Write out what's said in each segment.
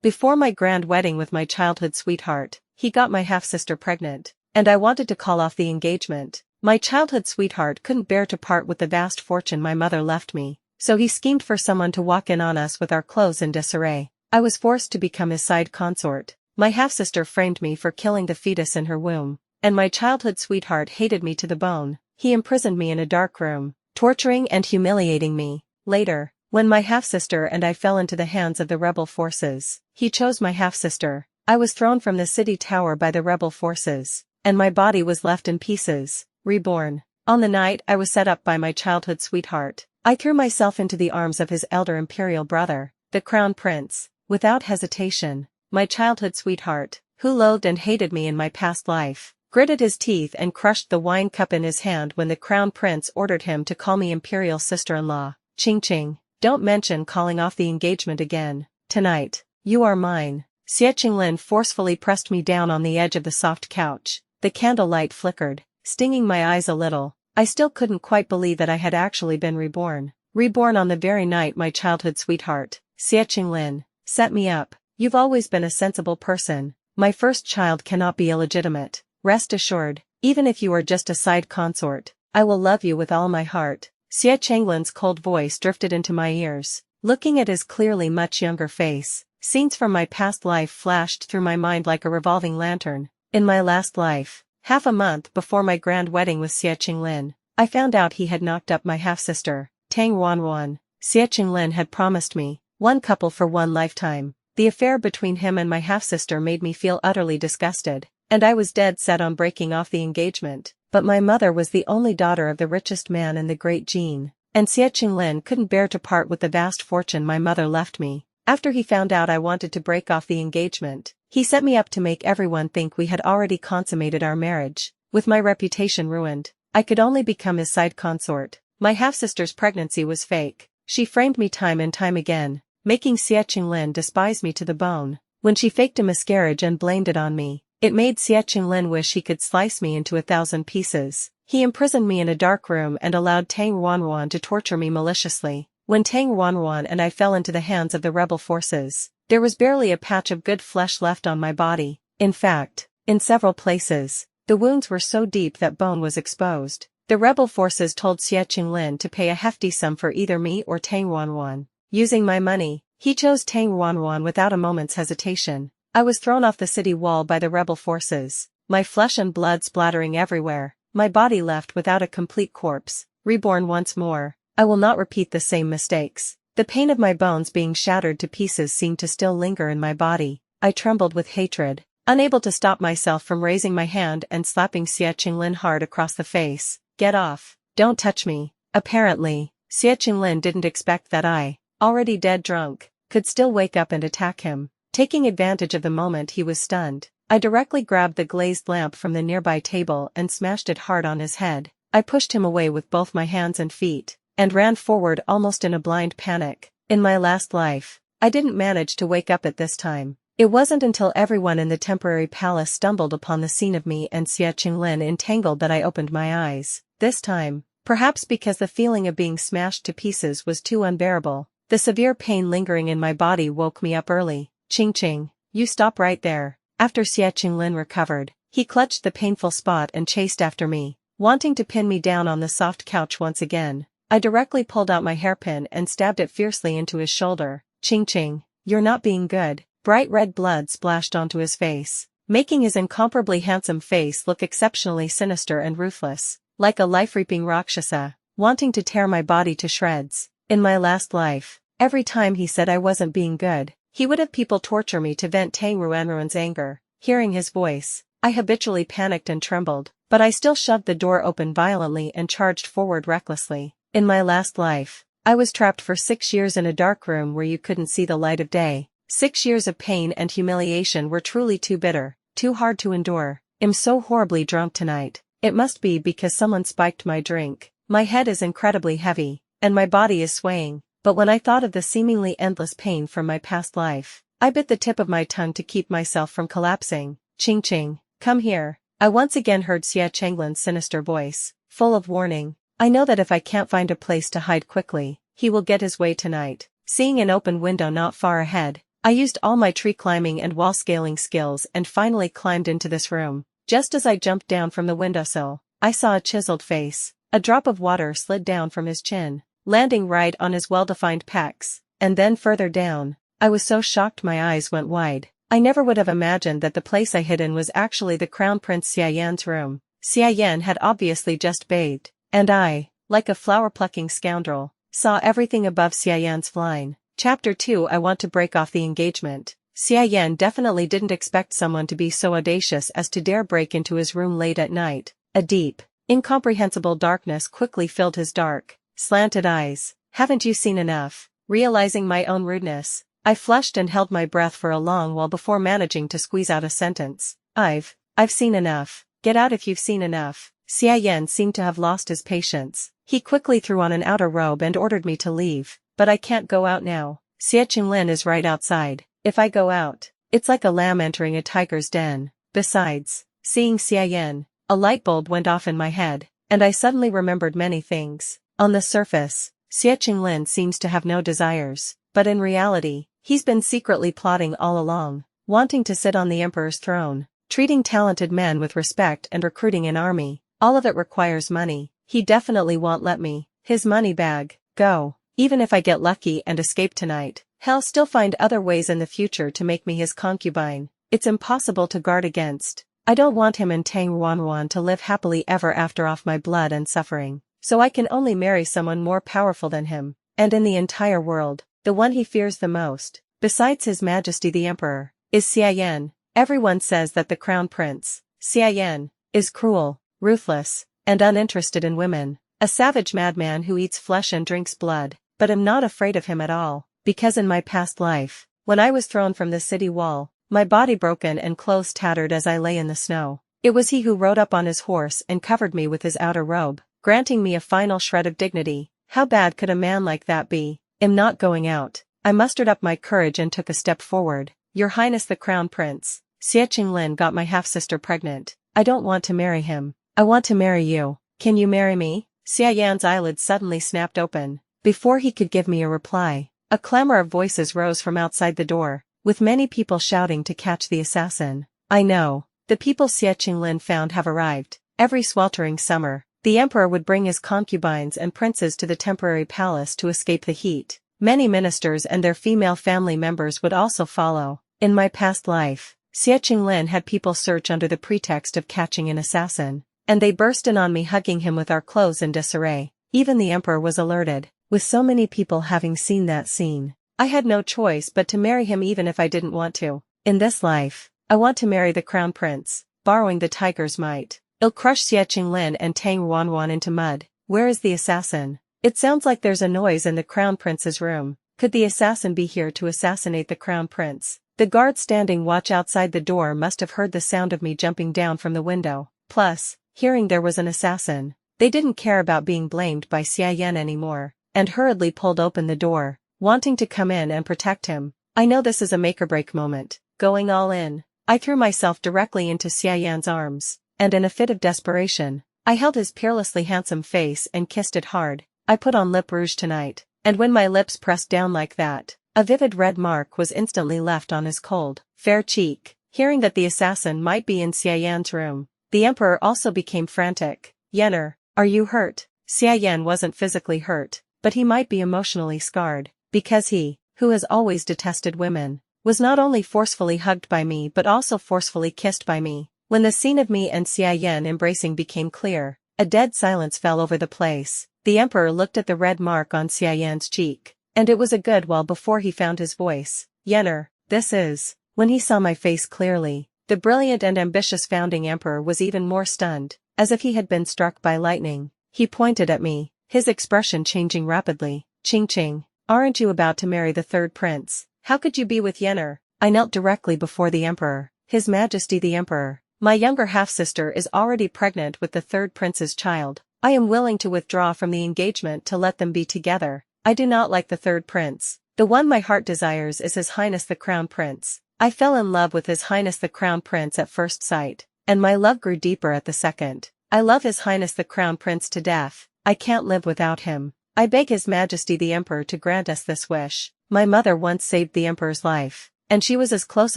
Before my grand wedding with my childhood sweetheart, he got my half-sister pregnant, and I wanted to call off the engagement. My childhood sweetheart couldn't bear to part with the vast fortune my mother left me, so he schemed for someone to walk in on us with our clothes in disarray. I was forced to become his side consort. My half-sister framed me for killing the fetus in her womb, and my childhood sweetheart hated me to the bone. He imprisoned me in a dark room, torturing and humiliating me. Later, when my half-sister and I fell into the hands of the rebel forces, he chose my half-sister. I was thrown from the city tower by the rebel forces, and my body was left in pieces. Reborn. On the night I was set up by my childhood sweetheart, I threw myself into the arms of his elder imperial brother, the crown prince. Without hesitation, my childhood sweetheart, who loathed and hated me in my past life, gritted his teeth and crushed the wine cup in his hand when the crown prince ordered him to call me imperial sister-in-law. Ching. Don't mention calling off the engagement again. Tonight, you are mine. Xianxia forcefully pressed me down on the edge of the soft couch. The candlelight flickered, stinging my eyes a little. I still couldn't quite believe that I had actually been reborn. Reborn on the very night my childhood sweetheart, Xianxia, set me up. You've always been a sensible person. My first child cannot be illegitimate. Rest assured, even if you are just a side consort, I will love you with all my heart. Xianxia's cold voice drifted into my ears. Looking at his clearly much younger face, scenes from my past life flashed through my mind like a revolving lantern. In my last life, half a month before my grand wedding with Xianxia, I found out he had knocked up my half-sister, Tang Ruanruan. Xianxia had promised me, one couple for one lifetime. The affair between him and my half-sister made me feel utterly disgusted, and I was dead set on breaking off the engagement. But my mother was the only daughter of the richest man in the Great Jin, and Xianxia couldn't bear to part with the vast fortune my mother left me. After he found out I wanted to break off the engagement, he set me up to make everyone think we had already consummated our marriage. With my reputation ruined, I could only become his side consort. My half-sister's pregnancy was fake. She framed me time and time again, making Xianxia despise me to the bone. When she faked a miscarriage and blamed it on me, it made Xianxia wish he could slice me into 1,000 pieces. He imprisoned me in a dark room and allowed Tang Ruanruan to torture me maliciously. When Tang Ruanruan and I fell into the hands of the rebel forces, there was barely a patch of good flesh left on my body. In fact, in several places, the wounds were so deep that bone was exposed. The rebel forces told Xianxia to pay a hefty sum for either me or Tang Ruanruan. Using my money, he chose Tang Ruanruan without a moment's hesitation. I was thrown off the city wall by the rebel forces, my flesh and blood splattering everywhere, my body left without a complete corpse. Reborn once more, I will not repeat the same mistakes. The pain of my bones being shattered to pieces seemed to still linger in my body. I trembled with hatred, unable to stop myself from raising my hand and slapping Xianxia hard across the face. Get off. Don't touch me. Apparently, Xianxia didn't expect that I, already dead drunk, could still wake up and attack him. Taking advantage of the moment he was stunned, I directly grabbed the glazed lamp from the nearby table and smashed it hard on his head. I pushed him away with both my hands and feet, and ran forward almost in a blind panic. In my last life, I didn't manage to wake up at this time. It wasn't until everyone in the temporary palace stumbled upon the scene of me and Xianxia entangled that I opened my eyes. This time, perhaps because the feeling of being smashed to pieces was too unbearable, the severe pain lingering in my body woke me up early. Ching, you stop right there. After Xianxia recovered, he clutched the painful spot and chased after me, wanting to pin me down on the soft couch once again. I directly pulled out my hairpin and stabbed it fiercely into his shoulder. Ching, you're not being good. Bright red blood splashed onto his face, making his incomparably handsome face look exceptionally sinister and ruthless, like a life-reaping Rakshasa, wanting to tear my body to shreds. In my last life, every time he said I wasn't being good, he would have people torture me to vent Tang Ruanruan's anger. Hearing his voice, I habitually panicked and trembled, but I still shoved the door open violently and charged forward recklessly. In my last life, I was trapped for 6 years in a dark room where you couldn't see the light of day. 6 years of pain and humiliation were truly too bitter, too hard to endure. I'm so horribly drunk tonight. It must be because someone spiked my drink. My head is incredibly heavy, and my body is swaying. But when I thought of the seemingly endless pain from my past life, I bit the tip of my tongue to keep myself from collapsing. Ching, come here. I once again heard Xianxia's sinister voice, full of warning. I know that if I can't find a place to hide quickly, he will get his way tonight. Seeing an open window not far ahead, I used all my tree climbing and wall scaling skills and finally climbed into this room. Just as I jumped down from the windowsill, I saw a chiseled face. A drop of water slid down from his chin, landing right on his well-defined pecs, and then further down. I was so shocked my eyes went wide. I never would have imagined that the place I hid in was actually the Crown Prince Xian's room. Xian had obviously just bathed, and I, like a flower-plucking scoundrel, saw everything above Xian's line. Chapter 2. I want to break off the engagement. Xian definitely didn't expect someone to be so audacious as to dare break into his room late at night. A deep, incomprehensible darkness quickly filled his dark, slanted eyes. Haven't you seen enough? Realizing my own rudeness, I flushed and held my breath for a long while before managing to squeeze out a sentence. I've seen enough. Get out if you've seen enough. Xian seemed to have lost his patience. He quickly threw on an outer robe and ordered me to leave. But I can't go out now. Xianxia is right outside. If I go out, it's like a lamb entering a tiger's den. Besides, seeing Xian, a light bulb went off in my head, and I suddenly remembered many things. On the surface, Xianxia seems to have no desires, but in reality, he's been secretly plotting all along, wanting to sit on the emperor's throne, treating talented men with respect and recruiting an army. All of it requires money. He definitely won't let me, his money bag, go. Even if I get lucky and escape tonight, he'll still find other ways in the future to make me his concubine. It's impossible to guard against. I don't want him and Tang Ruanruan to live happily ever after off my blood and suffering. So I can only marry someone more powerful than him, and in the entire world, the one he fears the most, besides His Majesty the Emperor, is Xian. Everyone says that the Crown Prince, Xian, is cruel, ruthless, and uninterested in women, a savage madman who eats flesh and drinks blood. But I'm not afraid of him at all, because in my past life, when I was thrown from the city wall, my body broken and clothes tattered as I lay in the snow, it was he who rode up on his horse and covered me with his outer robe, granting me a final shred of dignity. How bad could a man like that be? I'm not going out. I mustered up my courage and took a step forward. Your Highness the Crown Prince, Xianxia got my half-sister pregnant. I don't want to marry him. I want to marry you. Can you marry me? Xian's eyelids suddenly snapped open. Before he could give me a reply, a clamor of voices rose from outside the door, with many people shouting to catch the assassin. I know. The people Xianxia found have arrived. Every sweltering summer, the emperor would bring his concubines and princes to the temporary palace to escape the heat. Many ministers and their female family members would also follow. In my past life, Xianxia had people search under the pretext of catching an assassin, and they burst in on me hugging him with our clothes in disarray. Even the emperor was alerted. With so many people having seen that scene, I had no choice but to marry him even if I didn't want to. In this life, I want to marry the Crown Prince, borrowing the tiger's might. I'll crush Xianxia and Tang Ruanruan into mud. Where is the assassin? It sounds like there's a noise in the Crown Prince's room. Could the assassin be here to assassinate the Crown Prince? The guard standing watch outside the door must have heard the sound of me jumping down from the window. Plus, hearing there was an assassin, they didn't care about being blamed by Xian anymore, and hurriedly pulled open the door, wanting to come in and protect him. I know this is a make-or-break moment. Going all in, I threw myself directly into Xian's arms, and in a fit of desperation, I held his peerlessly handsome face and kissed it hard. I put on lip rouge tonight, and when my lips pressed down like that, a vivid red mark was instantly left on his cold, fair cheek. Hearing that the assassin might be in Xian's room, the emperor also became frantic. Yener, are you hurt? Xian wasn't physically hurt, but he might be emotionally scarred, because he, who has always detested women, was not only forcefully hugged by me but also forcefully kissed by me. When the scene of me and Xian embracing became clear, a dead silence fell over the place. The emperor looked at the red mark on Xian's cheek, and it was a good while before he found his voice. Yener, this is... When he saw my face clearly, the brilliant and ambitious founding emperor was even more stunned, as if he had been struck by lightning. He pointed at me, his expression changing rapidly. Ching, aren't you about to marry the third prince? How could you be with Yener? I knelt directly before the emperor. His Majesty the Emperor, my younger half-sister is already pregnant with the third prince's child. I am willing to withdraw from the engagement to let them be together. I do not like the third prince. The one my heart desires is His Highness the Crown Prince. I fell in love with His Highness the Crown Prince at first sight, and my love grew deeper at the second. I love His Highness the Crown Prince to death. I can't live without him. I beg His Majesty the Emperor to grant us this wish. My mother once saved the Emperor's life, and she was as close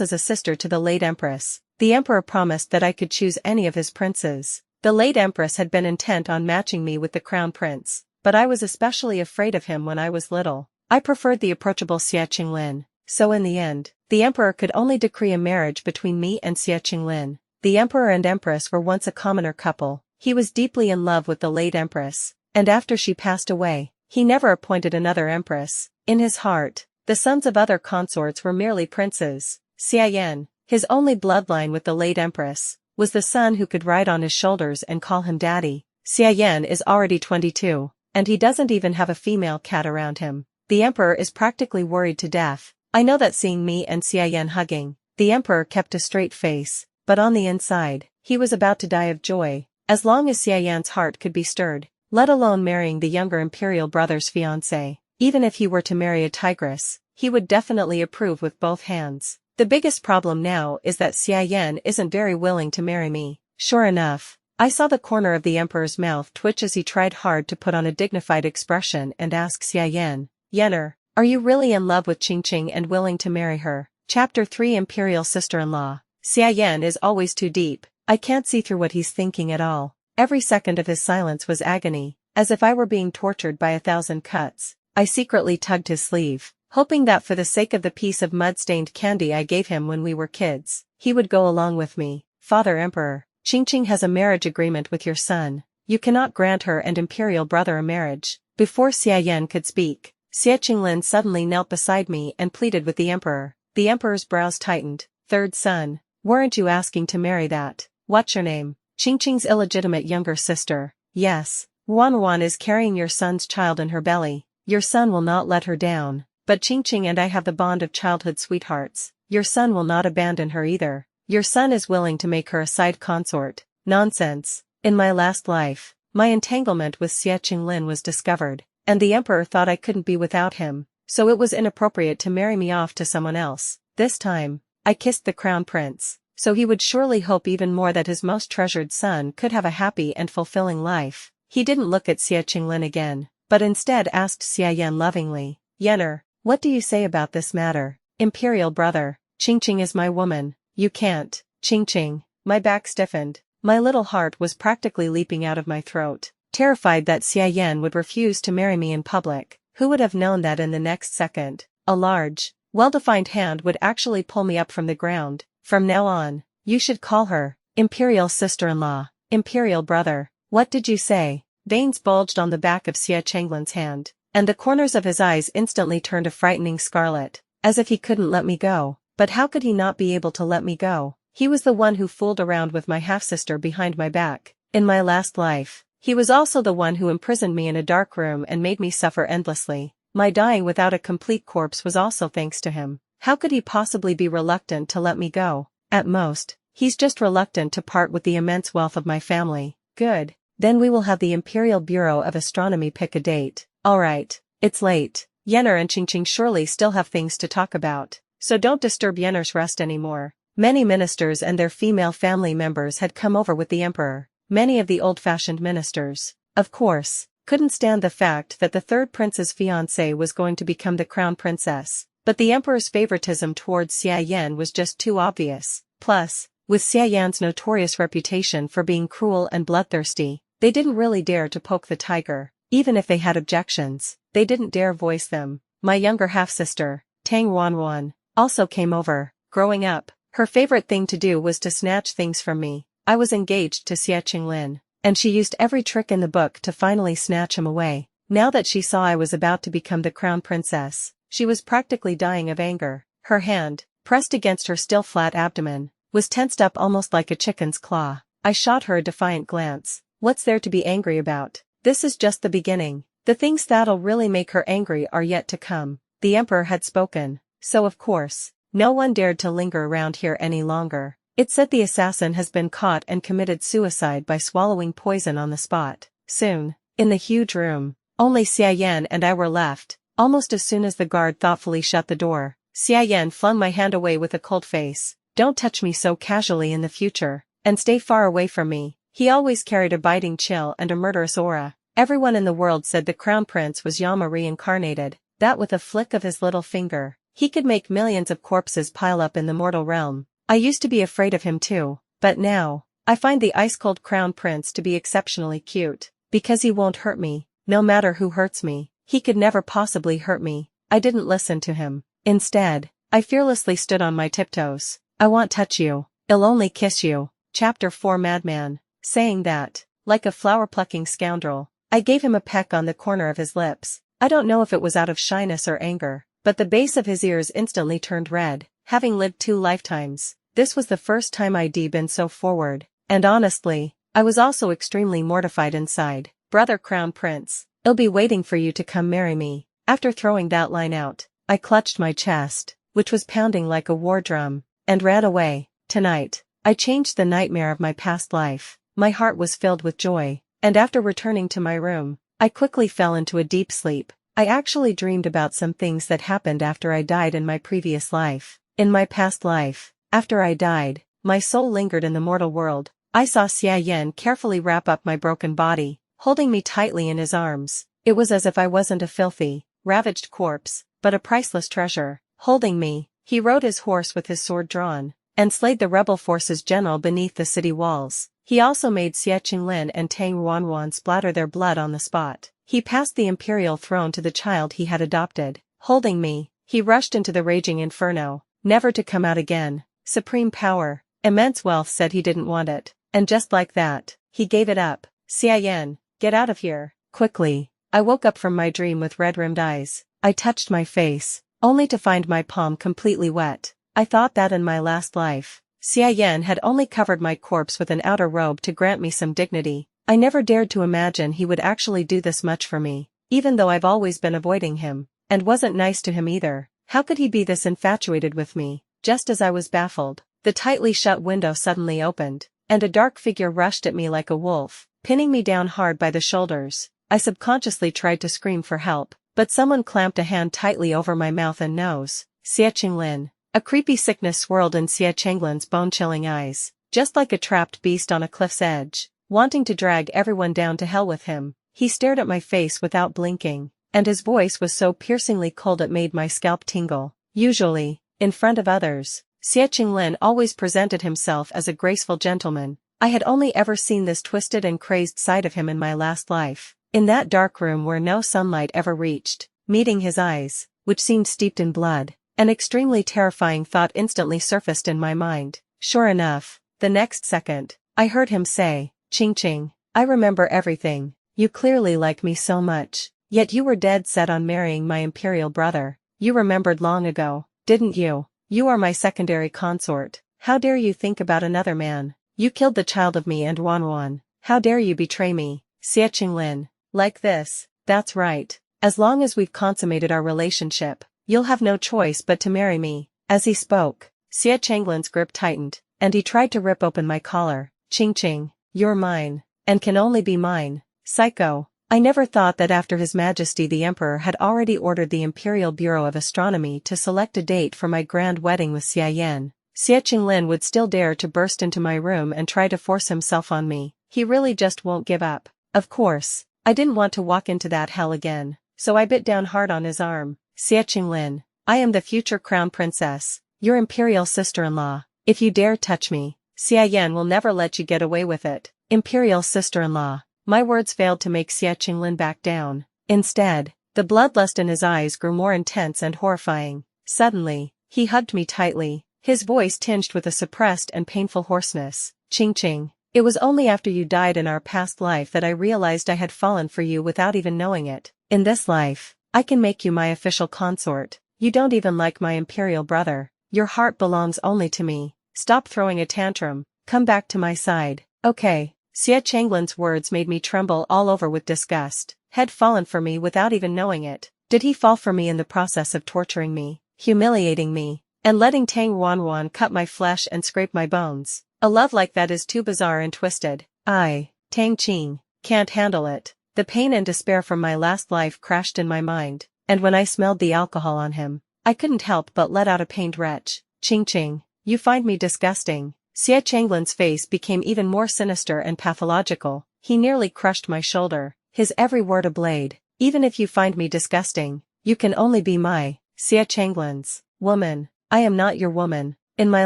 as a sister to the late empress. The emperor promised that I could choose any of his princes. The late empress had been intent on matching me with the crown prince, but I was especially afraid of him when I was little. I preferred the approachable Xie Qinglin, so in the end, the emperor could only decree a marriage between me and Xie Qinglin. The emperor and empress were once a commoner couple. He was deeply in love with the late empress, and after she passed away, he never appointed another empress. In his heart, the sons of other consorts were merely princes. Xian, his only bloodline with the late empress, was the son who could ride on his shoulders and call him daddy. Xian is already 22, and he doesn't even have a female cat around him. The emperor is practically worried to death. I know that seeing me and Xian hugging, the emperor kept a straight face, but on the inside, he was about to die of joy. As long as Xian's heart could be stirred, let alone marrying the younger imperial brother's fiancé, even if he were to marry a tigress, he would definitely approve with both hands. The biggest problem now is that Xian isn't very willing to marry me. Sure enough, I saw the corner of the emperor's mouth twitch as he tried hard to put on a dignified expression and ask Xian, "Yener, are you really in love with Qingqing and willing to marry her?" Chapter 3 Imperial Sister-in-Law. Xian is always too deep. I can't see through what he's thinking at all. Every second of his silence was agony, as if I were being tortured by 1,000 cuts. I secretly tugged his sleeve, hoping that for the sake of the piece of mud-stained candy I gave him when we were kids, he would go along with me. "Father Emperor, Qingqing has a marriage agreement with your son. You cannot grant her and imperial brother a marriage." Before Xian could speak, Xie Qinglin suddenly knelt beside me and pleaded with the emperor. The emperor's brows tightened. "Third son, weren't you asking to marry that, what's your name, Qingqing's illegitimate younger sister?" "Yes, Wan is carrying your son's child in her belly. Your son will not let her down, but Qingqing and I have the bond of childhood sweethearts. Your son will not abandon her either. Your son is willing to make her a side consort." Nonsense. In my last life, my entanglement with Xie Qinglin was discovered, and the emperor thought I couldn't be without him, so it was inappropriate to marry me off to someone else. This time, I kissed the crown prince, so he would surely hope even more that his most treasured son could have a happy and fulfilling life. He didn't look at Xie Qinglin again, but instead asked Xian lovingly, "Yener, what do you say about this matter?" "Imperial brother, Qingqing is my woman. You can't." "Qingqing." My back stiffened. My little heart was practically leaping out of my throat. Terrified that Xian would refuse to marry me in public, who would have known that in the next second, a large, well-defined hand would actually pull me up from the ground. "From now on, you should call her imperial sister-in-law." "Imperial brother, what did you say?" Veins bulged on the back of Xie Qinglin's hand, and the corners of his eyes instantly turned a frightening scarlet, as if he couldn't let me go. But how could he not be able to let me go? He was the one who fooled around with my half-sister behind my back. In my last life, he was also the one who imprisoned me in a dark room and made me suffer endlessly. My dying without a complete corpse was also thanks to him. How could he possibly be reluctant to let me go? At most, he's just reluctant to part with the immense wealth of my family. Good. Then we will have the Imperial Bureau of Astronomy pick a date. Alright, it's late. Yener and Qingqing surely still have things to talk about, so don't disturb Yener's rest anymore. Many ministers and their female family members had come over with the emperor. Many of the old-fashioned ministers, of course, couldn't stand the fact that the third prince's fiancée was going to become the crown princess, but the emperor's favoritism towards Xian was just too obvious. Plus, with Xian's notorious reputation for being cruel and bloodthirsty, they didn't really dare to poke the tiger. Even if they had objections, they didn't dare voice them. My younger half-sister, Tang Wan, also came over. Growing up, her favorite thing to do was to snatch things from me. I was engaged to Xie Qinglin, and she used every trick in the book to finally snatch him away. Now that she saw I was about to become the crown princess, she was practically dying of anger. Her hand, pressed against her still flat abdomen, was tensed up almost like a chicken's claw. I shot her a defiant glance. What's there to be angry about? This is just the beginning. The things that'll really make her angry are yet to come. The emperor had spoken, so of course, no one dared to linger around here any longer. It said the assassin has been caught and committed suicide by swallowing poison on the spot. Soon, in the huge room, only Xian and I were left. Almost as soon as the guard thoughtfully shut the door, Xian flung my hand away with a cold face. "Don't touch me so casually in the future, and stay far away from me." He always carried a biting chill and a murderous aura. Everyone in the world said the crown prince was Yama reincarnated, that with a flick of his little finger, He could make millions of corpses pile up in the mortal realm. I used to be afraid of him too, but now, I find the ice-cold crown prince to be exceptionally cute, because he won't hurt me, no matter who hurts me. He could never possibly hurt me. I didn't listen to him. Instead, I fearlessly stood on my tiptoes. I won't touch you. I'll only kiss you. Chapter 4 Madman. Saying that, like a flower-plucking scoundrel, I gave him a peck on the corner of his lips. I don't know if it was out of shyness or anger, but the base of his ears instantly turned red. Having lived 2 lifetimes, this was the first time I'd been so forward, and honestly, I was also extremely mortified inside. Brother Crown Prince, I'll be waiting for you to come marry me. After throwing that line out, I clutched my chest, which was pounding like a war drum, and ran away. Tonight, I changed the nightmare of my past life. My heart was filled with joy, and after returning to my room, I quickly fell into a deep sleep. I actually dreamed about some things that happened after I died in my previous life. In my past life, after I died, my soul lingered in the mortal world. I saw Xianxia carefully wrap up my broken body, holding me tightly in his arms. It was as if I wasn't a filthy, ravaged corpse, but a priceless treasure. Holding me, he rode his horse with his sword drawn, and slayed the rebel forces general beneath the city walls. He also made Xianxia and Tang Ruanruan splatter their blood on the spot. He passed the imperial throne to the child he had adopted. Holding me, he rushed into the raging inferno, never to come out again. Supreme power, immense wealth said he didn't want it, and just like that, he gave it up. Xianxia, get out of here, quickly. I woke up from my dream with red-rimmed eyes. I touched my face, only to find my palm completely wet. I thought that in my last life, Xianxia had only covered my corpse with an outer robe to grant me some dignity. I never dared to imagine he would actually do this much for me, even though I've always been avoiding him, and wasn't nice to him either. How could he be this infatuated with me? Just as I was baffled, the tightly shut window suddenly opened, and a dark figure rushed at me like a wolf, pinning me down hard by the shoulders. I subconsciously tried to scream for help, but someone clamped a hand tightly over my mouth and nose. Xianxia. A creepy sickness swirled in Xianxia's bone-chilling eyes, just like a trapped beast on a cliff's edge, wanting to drag everyone down to hell with him. He stared at my face without blinking, and his voice was so piercingly cold it made my scalp tingle. Usually, in front of others, Xianxia always presented himself as a graceful gentleman. I had only ever seen this twisted and crazed side of him in my last life, in that dark room where no sunlight ever reached. Meeting his eyes, which seemed steeped in blood, an extremely terrifying thought instantly surfaced in my mind. Sure enough, the next second, I heard him say, "Ching, I remember everything. You clearly like me so much, yet you were dead set on marrying my imperial brother. You remembered long ago, didn't you? You are my secondary consort. How dare you think about another man? You killed the child of me and Ruanruan. How dare you betray me, Xianxia? Like this, that's right. As long as we've consummated our relationship, you'll have no choice but to marry me." As he spoke, Xianxia's grip tightened, and he tried to rip open my collar. Ching, you're mine, and can only be mine. Psycho. I never thought that after His Majesty the Emperor had already ordered the Imperial Bureau of Astronomy to select a date for my grand wedding with Xianxia, Xianxia would still dare to burst into my room and try to force himself on me. He really just won't give up. Of course, I didn't want to walk into that hell again, so I bit down hard on his arm. Xianxia, I am the future crown princess, your imperial sister-in-law. If you dare touch me, Xianxia will never let you get away with it. Imperial sister-in-law. My words failed to make Xianxia back down. Instead, the bloodlust in his eyes grew more intense and horrifying. Suddenly, he hugged me tightly, his voice tinged with a suppressed and painful hoarseness. Ching, it was only after you died in our past life that I realized I had fallen for you without even knowing it. In this life, I can make you my official consort. You don't even like my imperial brother. Your heart belongs only to me. Stop throwing a tantrum. Come back to my side. Okay. Xianxia's words made me tremble all over with disgust. Had fallen for me without even knowing it. Did he fall for me in the process of torturing me, humiliating me, and letting Tang Ruanruan cut my flesh and scrape my bones? A love like that is too bizarre and twisted. I, Tang Qing, can't handle it. The pain and despair from my last life crashed in my mind, and when I smelled the alcohol on him, I couldn't help but let out a pained retch. Ching, you find me disgusting. Xianxia's face became even more sinister and pathological. He nearly crushed my shoulder, his every word a blade. Even if you find me disgusting, you can only be my Xianxia's Woman, I am not your woman. In my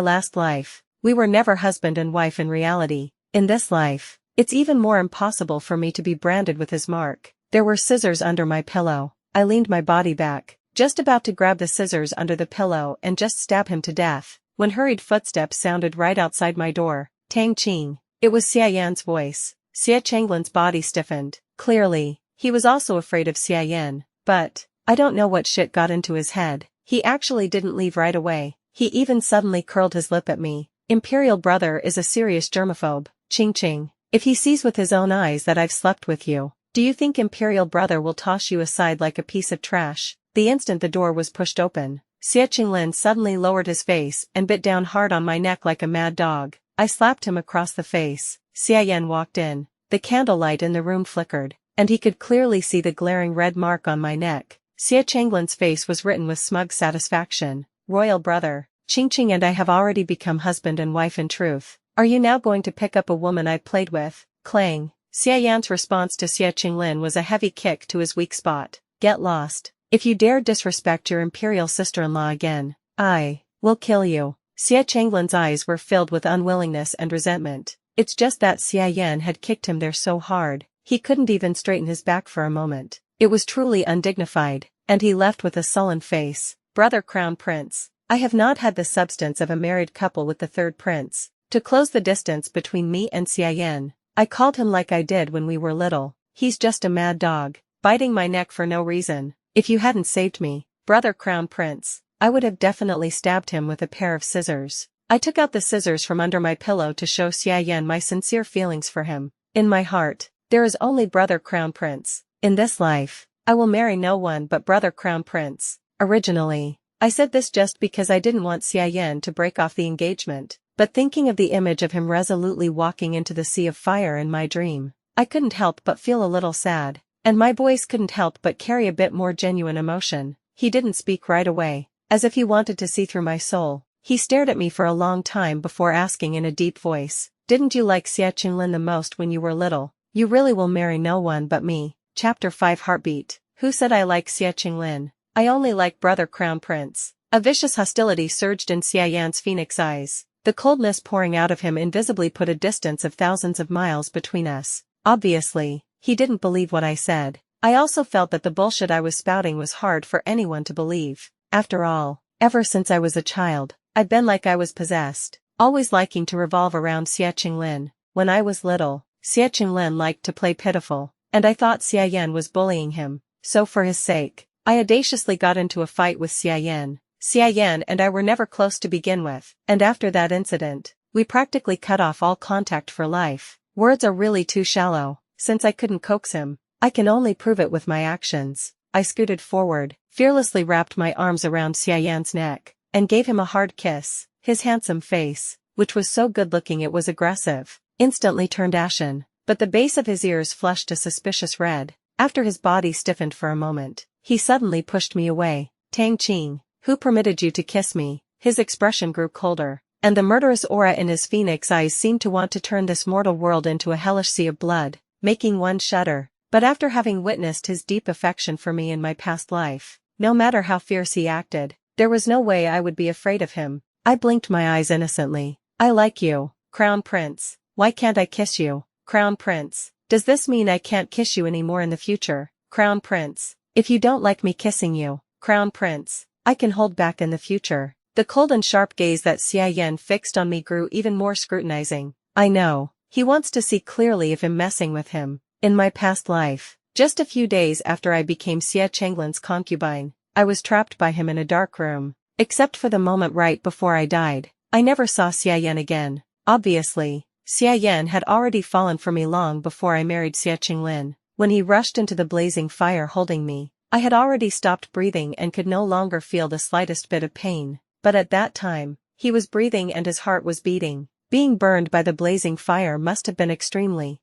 last life, we were never husband and wife in reality. In this life, it's even more impossible for me to be branded with his mark. There were scissors under my pillow. I leaned my body back, just about to grab the scissors under the pillow and just stab him to death, when hurried footsteps sounded right outside my door. Tang Qing. It was Xiayan's voice. Xia Chenglin's body stiffened. Clearly, he was also afraid of Xiayan, but I don't know what shit got into his head. He actually didn't leave right away. He even suddenly curled his lip at me. Imperial brother is a serious germaphobe. Qing. If he sees with his own eyes that I've slept with you, do you think Imperial brother will toss you aside like a piece of trash? The instant the door was pushed open, Xia Qinglin suddenly lowered his face and bit down hard on my neck like a mad dog. I slapped him across the face. Xiayan walked in. The candlelight in the room flickered, and he could clearly see the glaring red mark on my neck. Xia Chenglin's face was written with smug satisfaction. Royal brother, Qing and I have already become husband and wife in truth. Are you now going to pick up a woman I played with? Clang. Xiayan's response to Xia Qinglin was a heavy kick to his weak spot. Get lost. If you dare disrespect your imperial sister-in-law again, I will kill you. Xia Chenglin's eyes were filled with unwillingness and resentment. It's just that Xiayan had kicked him there so hard, he couldn't even straighten his back for a moment. It was truly undignified, and he left with a sullen face. Brother Crown Prince, I have not had the substance of a married couple with the third prince. To close the distance between me and Xiayan, I called him like I did when we were little. He's just a mad dog, biting my neck for no reason. If you hadn't saved me, Brother Crown Prince, I would have definitely stabbed him with a pair of scissors. I took out the scissors from under my pillow to show Xiayan my sincere feelings for him. In my heart, there is only Brother Crown Prince. In this life, I will marry no one but Brother Crown Prince. Originally, I said this just because I didn't want Xiayan to break off the engagement, but thinking of the image of him resolutely walking into the sea of fire in my dream, I couldn't help but feel a little sad, and my voice couldn't help but carry a bit more genuine emotion. He didn't speak right away, as if he wanted to see through my soul. He stared at me for a long time before asking in a deep voice, "Didn't you like Xia Qinglin the most when you were little? You really will marry no one but me." Chapter 5 Heartbeat. Who said I like Xia Qinglin? I only like Brother Crown Prince. A vicious hostility surged in Xiayan's phoenix eyes. The coldness pouring out of him invisibly put a distance of thousands of miles between us. Obviously, he didn't believe what I said. I also felt that the bullshit I was spouting was hard for anyone to believe. After all, ever since I was a child, I'd been like I was possessed, always liking to revolve around Xia Qinglin. When I was little, Xia Qinglin liked to play pitiful, and I thought Xiayan was bullying him, so for his sake, I audaciously got into a fight with Xiayan. Xiayan and I were never close to begin with, and after that incident, we practically cut off all contact for life. Words are really too shallow. Since I couldn't coax him, I can only prove it with my actions. I scooted forward, fearlessly wrapped my arms around Xiayan's neck, and gave him a hard kiss. His handsome face, which was so good-looking it was aggressive, instantly turned ashen, but the base of his ears flushed a suspicious red. After his body stiffened for a moment, he suddenly pushed me away. Tang Qing, who permitted you to kiss me? His expression grew colder, and the murderous aura in his phoenix eyes seemed to want to turn this mortal world into a hellish sea of blood, making one shudder. But after having witnessed his deep affection for me in my past life, no matter how fierce he acted, there was no way I would be afraid of him. I blinked my eyes innocently. I like you, Crown Prince. Why can't I kiss you, Crown Prince? Does this mean I can't kiss you anymore in the future, Crown Prince? If you don't like me kissing you, Crown Prince, I can hold back in the future. The cold and sharp gaze that Xiayan fixed on me grew even more scrutinizing. I know, he wants to see clearly if I'm messing with him. In my past life, just a few days after I became Xia Chenglin's concubine, I was trapped by him in a dark room. Except for the moment right before I died, I never saw Xiayan again. Obviously, Xiayan had already fallen for me long before I married Xia Qinglin. When he rushed into the blazing fire holding me, I had already stopped breathing and could no longer feel the slightest bit of pain. But at that time, he was breathing and his heart was beating. Being burned by the blazing fire must have been extremely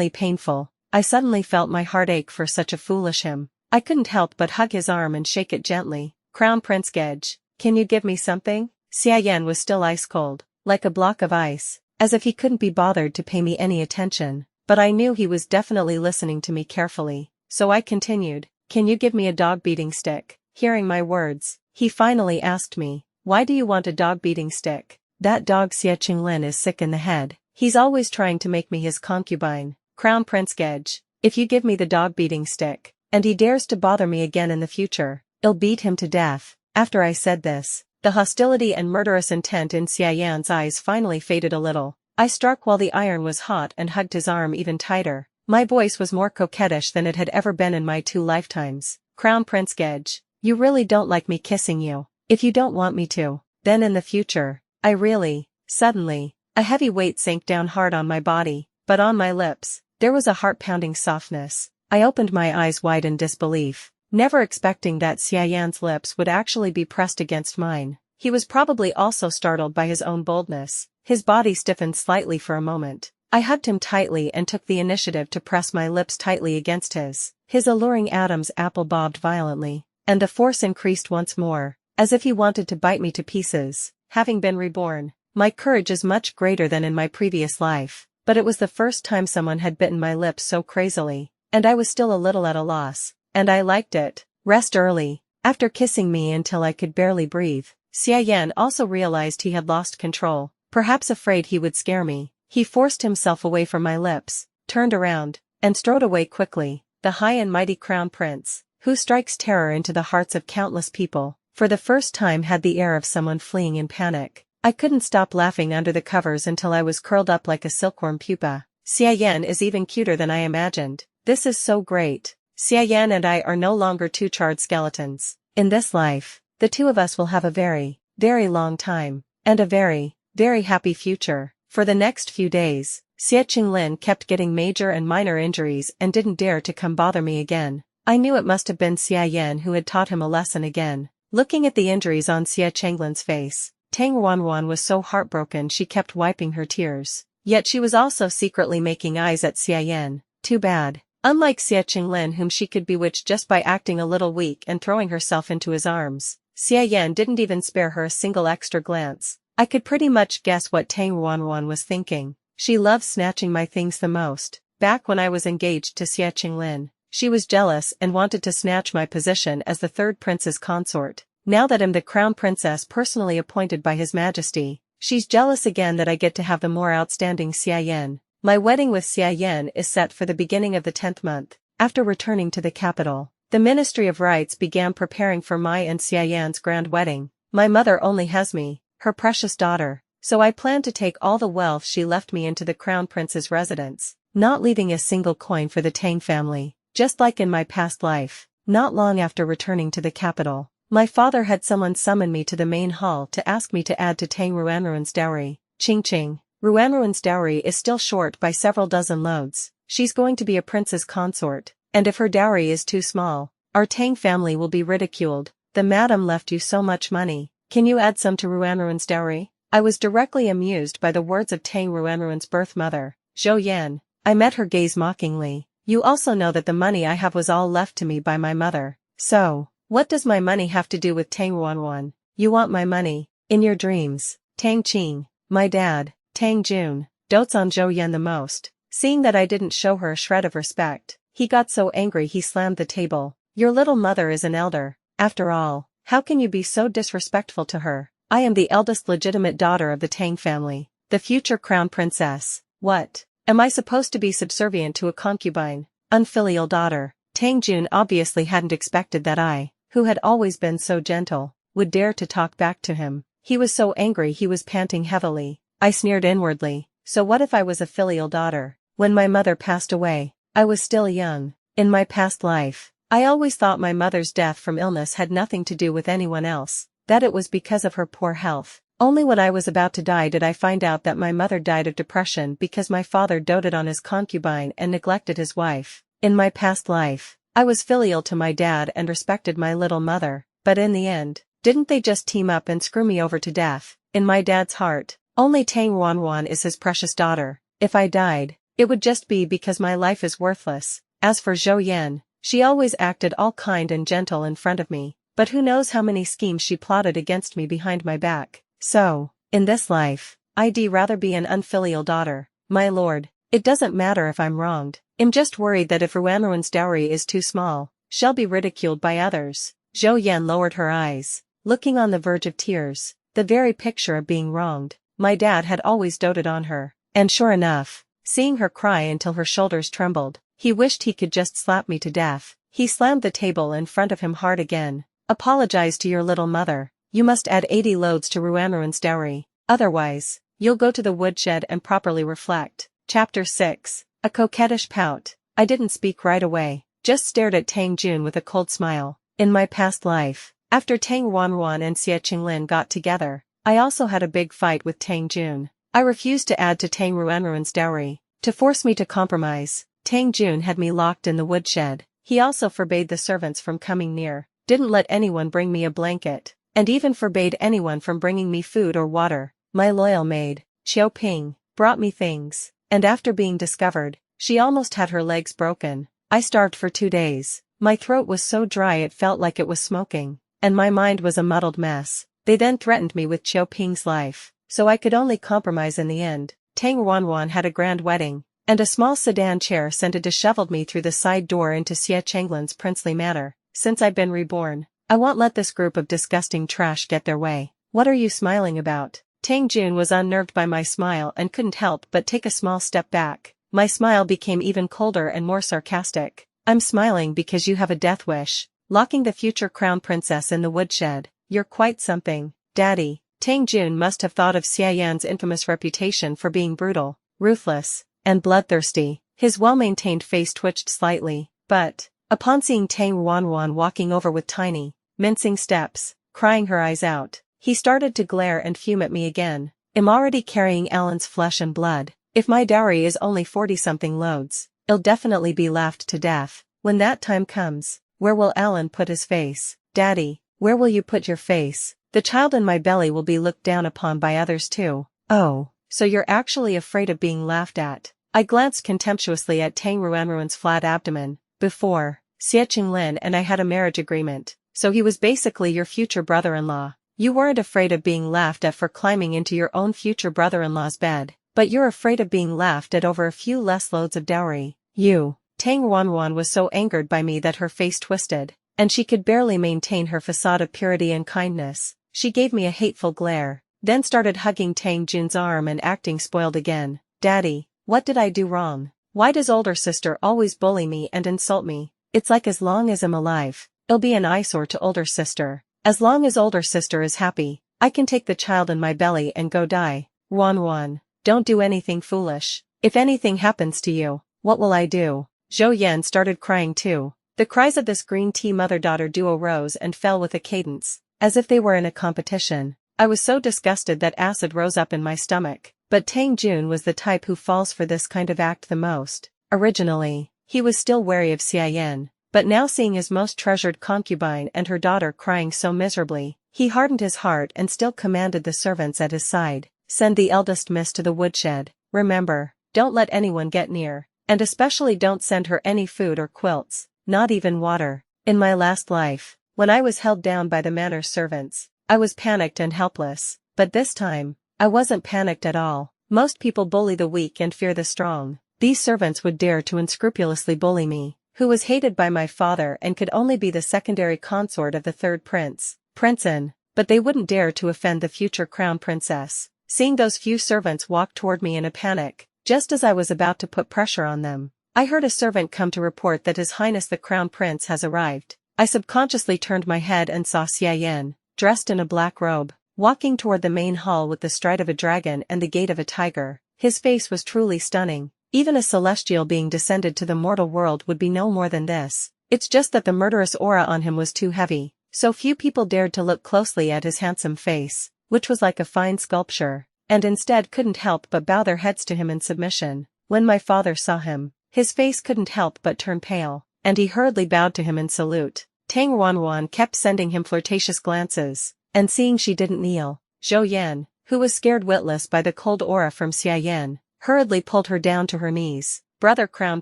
painful. I suddenly felt my heart ache for such a foolish him. I couldn't help but hug his arm and shake it gently. Crown Prince Gege, can you give me something? Xiayan was still ice cold, like a block of ice, as if he couldn't be bothered to pay me any attention. But I knew he was definitely listening to me carefully, so I continued, can you give me a dog beating stick? Hearing my words, He finally asked me, "Why do you want a dog beating stick?" "That dog Xie Qinglin is sick in the head. He's always trying to make me his concubine. Crown Prince Gege, if you give me the dog beating stick, and he dares to bother me again in the future, I'll beat him to death." After I said this, the hostility and murderous intent in Xiayan's eyes finally faded a little. I struck while the iron was hot and hugged his arm even tighter. My voice was more coquettish than it had ever been in my 2 lifetimes. "Crown Prince Gege, you really don't like me kissing you. If you don't want me to, then in the future, I really..." Suddenly, a heavy weight sank down hard on my body, but on my lips, there was a heart-pounding softness. I opened my eyes wide in disbelief, never expecting that Xiayan's lips would actually be pressed against mine. He was probably also startled by his own boldness. His body stiffened slightly for a moment. I hugged him tightly and took the initiative to press my lips tightly against his. His alluring Adam's apple bobbed violently, and the force increased once more, as if he wanted to bite me to pieces. Having been reborn, my courage is much greater than in my previous life, but it was the first time someone had bitten my lips so crazily, and I was still a little at a loss, and I liked it. Rest early. After kissing me until I could barely breathe, Xiayan also realized he had lost control, perhaps afraid he would scare me. He forced himself away from my lips, turned around, and strode away quickly. The high and mighty crown prince, who strikes terror into the hearts of countless people, for the first time had the air of someone fleeing in panic. I couldn't stop laughing under the covers until I was curled up like a silkworm pupa. Xiayan is even cuter than I imagined. This is so great. Xiayan and I are no longer 2 charred skeletons. In this life, the 2 of us will have a very, very long time, and a very, very happy future. For the next few days, Xie Qinglin kept getting major and minor injuries and didn't dare to come bother me again. I knew it must have been Xiayan who had taught him a lesson again. Looking at the injuries on Xie Qinglin's face, Tang Ruanruan was so heartbroken she kept wiping her tears. Yet she was also secretly making eyes at Xiayan. Too bad. Unlike Xie Qinglin, whom she could bewitch just by acting a little weak and throwing herself into his arms, Xiayan didn't even spare her a single extra glance. I could pretty much guess what Tang Ruanruan was thinking. She loved snatching my things the most. Back when I was engaged to Xie Qinglin, she was jealous and wanted to snatch my position as the 3rd prince's consort. Now that I'm the crown princess personally appointed by His Majesty, she's jealous again that I get to have the more outstanding Xiayan. My wedding with Xiayan is set for the beginning of the 10th month. After returning to the capital, the Ministry of Rites began preparing for my and Xiayan's grand wedding. My mother only has me, her precious daughter, so I plan to take all the wealth she left me into the crown prince's residence, not leaving a single coin for the Tang family. Just like in my past life, not long after returning to the capital, my father had someone summon me to the main hall to ask me to add to Tang Ruanruan's dowry. Ching. Ruanruan's dowry is still short by several dozen loads. She's going to be a prince's consort, and if her dowry is too small, our Tang family will be ridiculed. The madam left you so much money. Can you add some to Ruanruan's dowry? I was directly amused by the words of Tang Ruanruan's birth mother, Zhou Yan. I met her gaze mockingly. You also know that the money I have was all left to me by my mother. So, what does my money have to do with Tang Ruanruan? You want my money, in your dreams. Tang Qing, my dad, Tang Jun, dotes on Zhou Yan the most. Seeing that I didn't show her a shred of respect, he got so angry he slammed the table. Your little mother is an elder. After all, how can you be so disrespectful to her? I am the eldest legitimate daughter of the Tang family, the future crown princess. What? Am I supposed to be subservient to a concubine, unfilial daughter? Tang Jun obviously hadn't expected that I, who had always been so gentle, would dare to talk back to him. He was so angry he was panting heavily. I sneered inwardly. So what if I was a filial daughter? When my mother passed away, I was still young. In my past life, I always thought my mother's death from illness had nothing to do with anyone else, that it was because of her poor health. Only when I was about to die did I find out that my mother died of depression because my father doted on his concubine and neglected his wife. In my past life, I was filial to my dad and respected my little mother, but in the end, didn't they just team up and screw me over to death? In my dad's heart, only Tang Ruanruan is his precious daughter. If I died, it would just be because my life is worthless. As for Zhou Yan, she always acted all kind and gentle in front of me, but who knows how many schemes she plotted against me behind my back. So, in this life, I'd rather be an unfilial daughter. My lord, it doesn't matter if I'm wronged. I'm just worried that if Ruanruan's dowry is too small, she'll be ridiculed by others. Zhou Yan lowered her eyes. looking on the verge of tears, the very picture of being wronged. My dad had always doted on her, and sure enough, seeing her cry until her shoulders trembled, he wished he could just slap me to death. He slammed the table in front of him hard again. Apologize to your little mother. You must add 80 loads to Ruanruan's dowry. Otherwise, you'll go to the woodshed and properly reflect. Chapter 6. A coquettish pout. I didn't speak right away, just stared at Tang Jun with a cold smile. In my past life, after Tang Ruanruan and Xie Qinglin got together, I also had a big fight with Tang Jun. I refused to add to Tang Ruanruan's dowry. To force me to compromise, Tang Jun had me locked in the woodshed. He also forbade the servants from coming near, didn't let anyone bring me a blanket, and even forbade anyone from bringing me food or water. My loyal maid, Qiu Ping, brought me things, and after being discovered, she almost had her legs broken. I starved for 2 days. My throat was so dry it felt like it was smoking, and my mind was a muddled mess. They then threatened me with Qiu Ping's life, so I could only compromise in the end. Tang Ruanruan had a grand wedding, and a small sedan chair sent a disheveled me through the side door into Xie Qinglin's princely manor. Since I've been reborn, I won't let this group of disgusting trash get their way. What are you smiling about? Tang Jun was unnerved by my smile and couldn't help but take a small step back. My smile became even colder and more sarcastic. I'm smiling because you have a death wish, locking the future crown princess in the woodshed. You're quite something, Daddy. Tang Jun must have thought of Xie Yan's infamous reputation for being brutal, ruthless, and bloodthirsty. His well-maintained face twitched slightly, but, upon seeing Tang Ruanruan walking over with tiny, mincing steps, crying her eyes out, he started to glare and fume at me again. I'm already carrying Alan's flesh and blood. If my dowry is only 40-something loads, I'll definitely be laughed to death. When that time comes, where will Alan put his face? Daddy, where will you put your face? The child in my belly will be looked down upon by others too. Oh, so you're actually afraid of being laughed at. I glanced contemptuously at Tang Ruanruan's flat abdomen. Before, Xie Qinglin and I had a marriage agreement, so he was basically your future brother-in-law. You weren't afraid of being laughed at for climbing into your own future brother-in-law's bed, but you're afraid of being laughed at over a few less loads of dowry. You. Tang Ruanruan was so angered by me that her face twisted, and she could barely maintain her facade of purity and kindness. She gave me a hateful glare, then started hugging Tang Jun's arm and acting spoiled again. Daddy, what did I do wrong? Why does older sister always bully me and insult me? It's like as long as I'm alive, I'll be an eyesore to older sister. As long as older sister is happy, I can take the child in my belly and go die. Ruanruan, don't do anything foolish. If anything happens to you, what will I do? Zhou Yan started crying too. The cries of this green tea mother-daughter duo rose and fell with a cadence, as if they were in a competition. I was so disgusted that acid rose up in my stomach, but Tang Jun was the type who falls for this kind of act the most. Originally, he was still wary of Xie Yan, but now seeing his most treasured concubine and her daughter crying so miserably, he hardened his heart and still commanded the servants at his side, send the eldest miss to the woodshed. Remember, don't let anyone get near, and especially don't send her any food or quilts, not even water. In my last life, when I was held down by the manor's servants, I was panicked and helpless, but this time, I wasn't panicked at all. Most people bully the weak and fear the strong. These servants would dare to unscrupulously bully me, who was hated by my father and could only be the secondary consort of the third Princein, but they wouldn't dare to offend the future crown princess. Seeing those few servants walk toward me in a panic, just as I was about to put pressure on them, I heard a servant come to report that His Highness the Crown Prince has arrived. I subconsciously turned my head and saw Xie Yan, dressed in a black robe, walking toward the main hall with the stride of a dragon and the gait of a tiger. His face was truly stunning. Even a celestial being descended to the mortal world would be no more than this. It's just that the murderous aura on him was too heavy, so few people dared to look closely at his handsome face, which was like a fine sculpture, and instead couldn't help but bow their heads to him in submission. When my father saw him, his face couldn't help but turn pale, and he hurriedly bowed to him in salute. Tang Ruanruan kept sending him flirtatious glances, and seeing she didn't kneel, Zhou Yan, who was scared witless by the cold aura from Xie Yan, hurriedly pulled her down to her knees. Brother Crown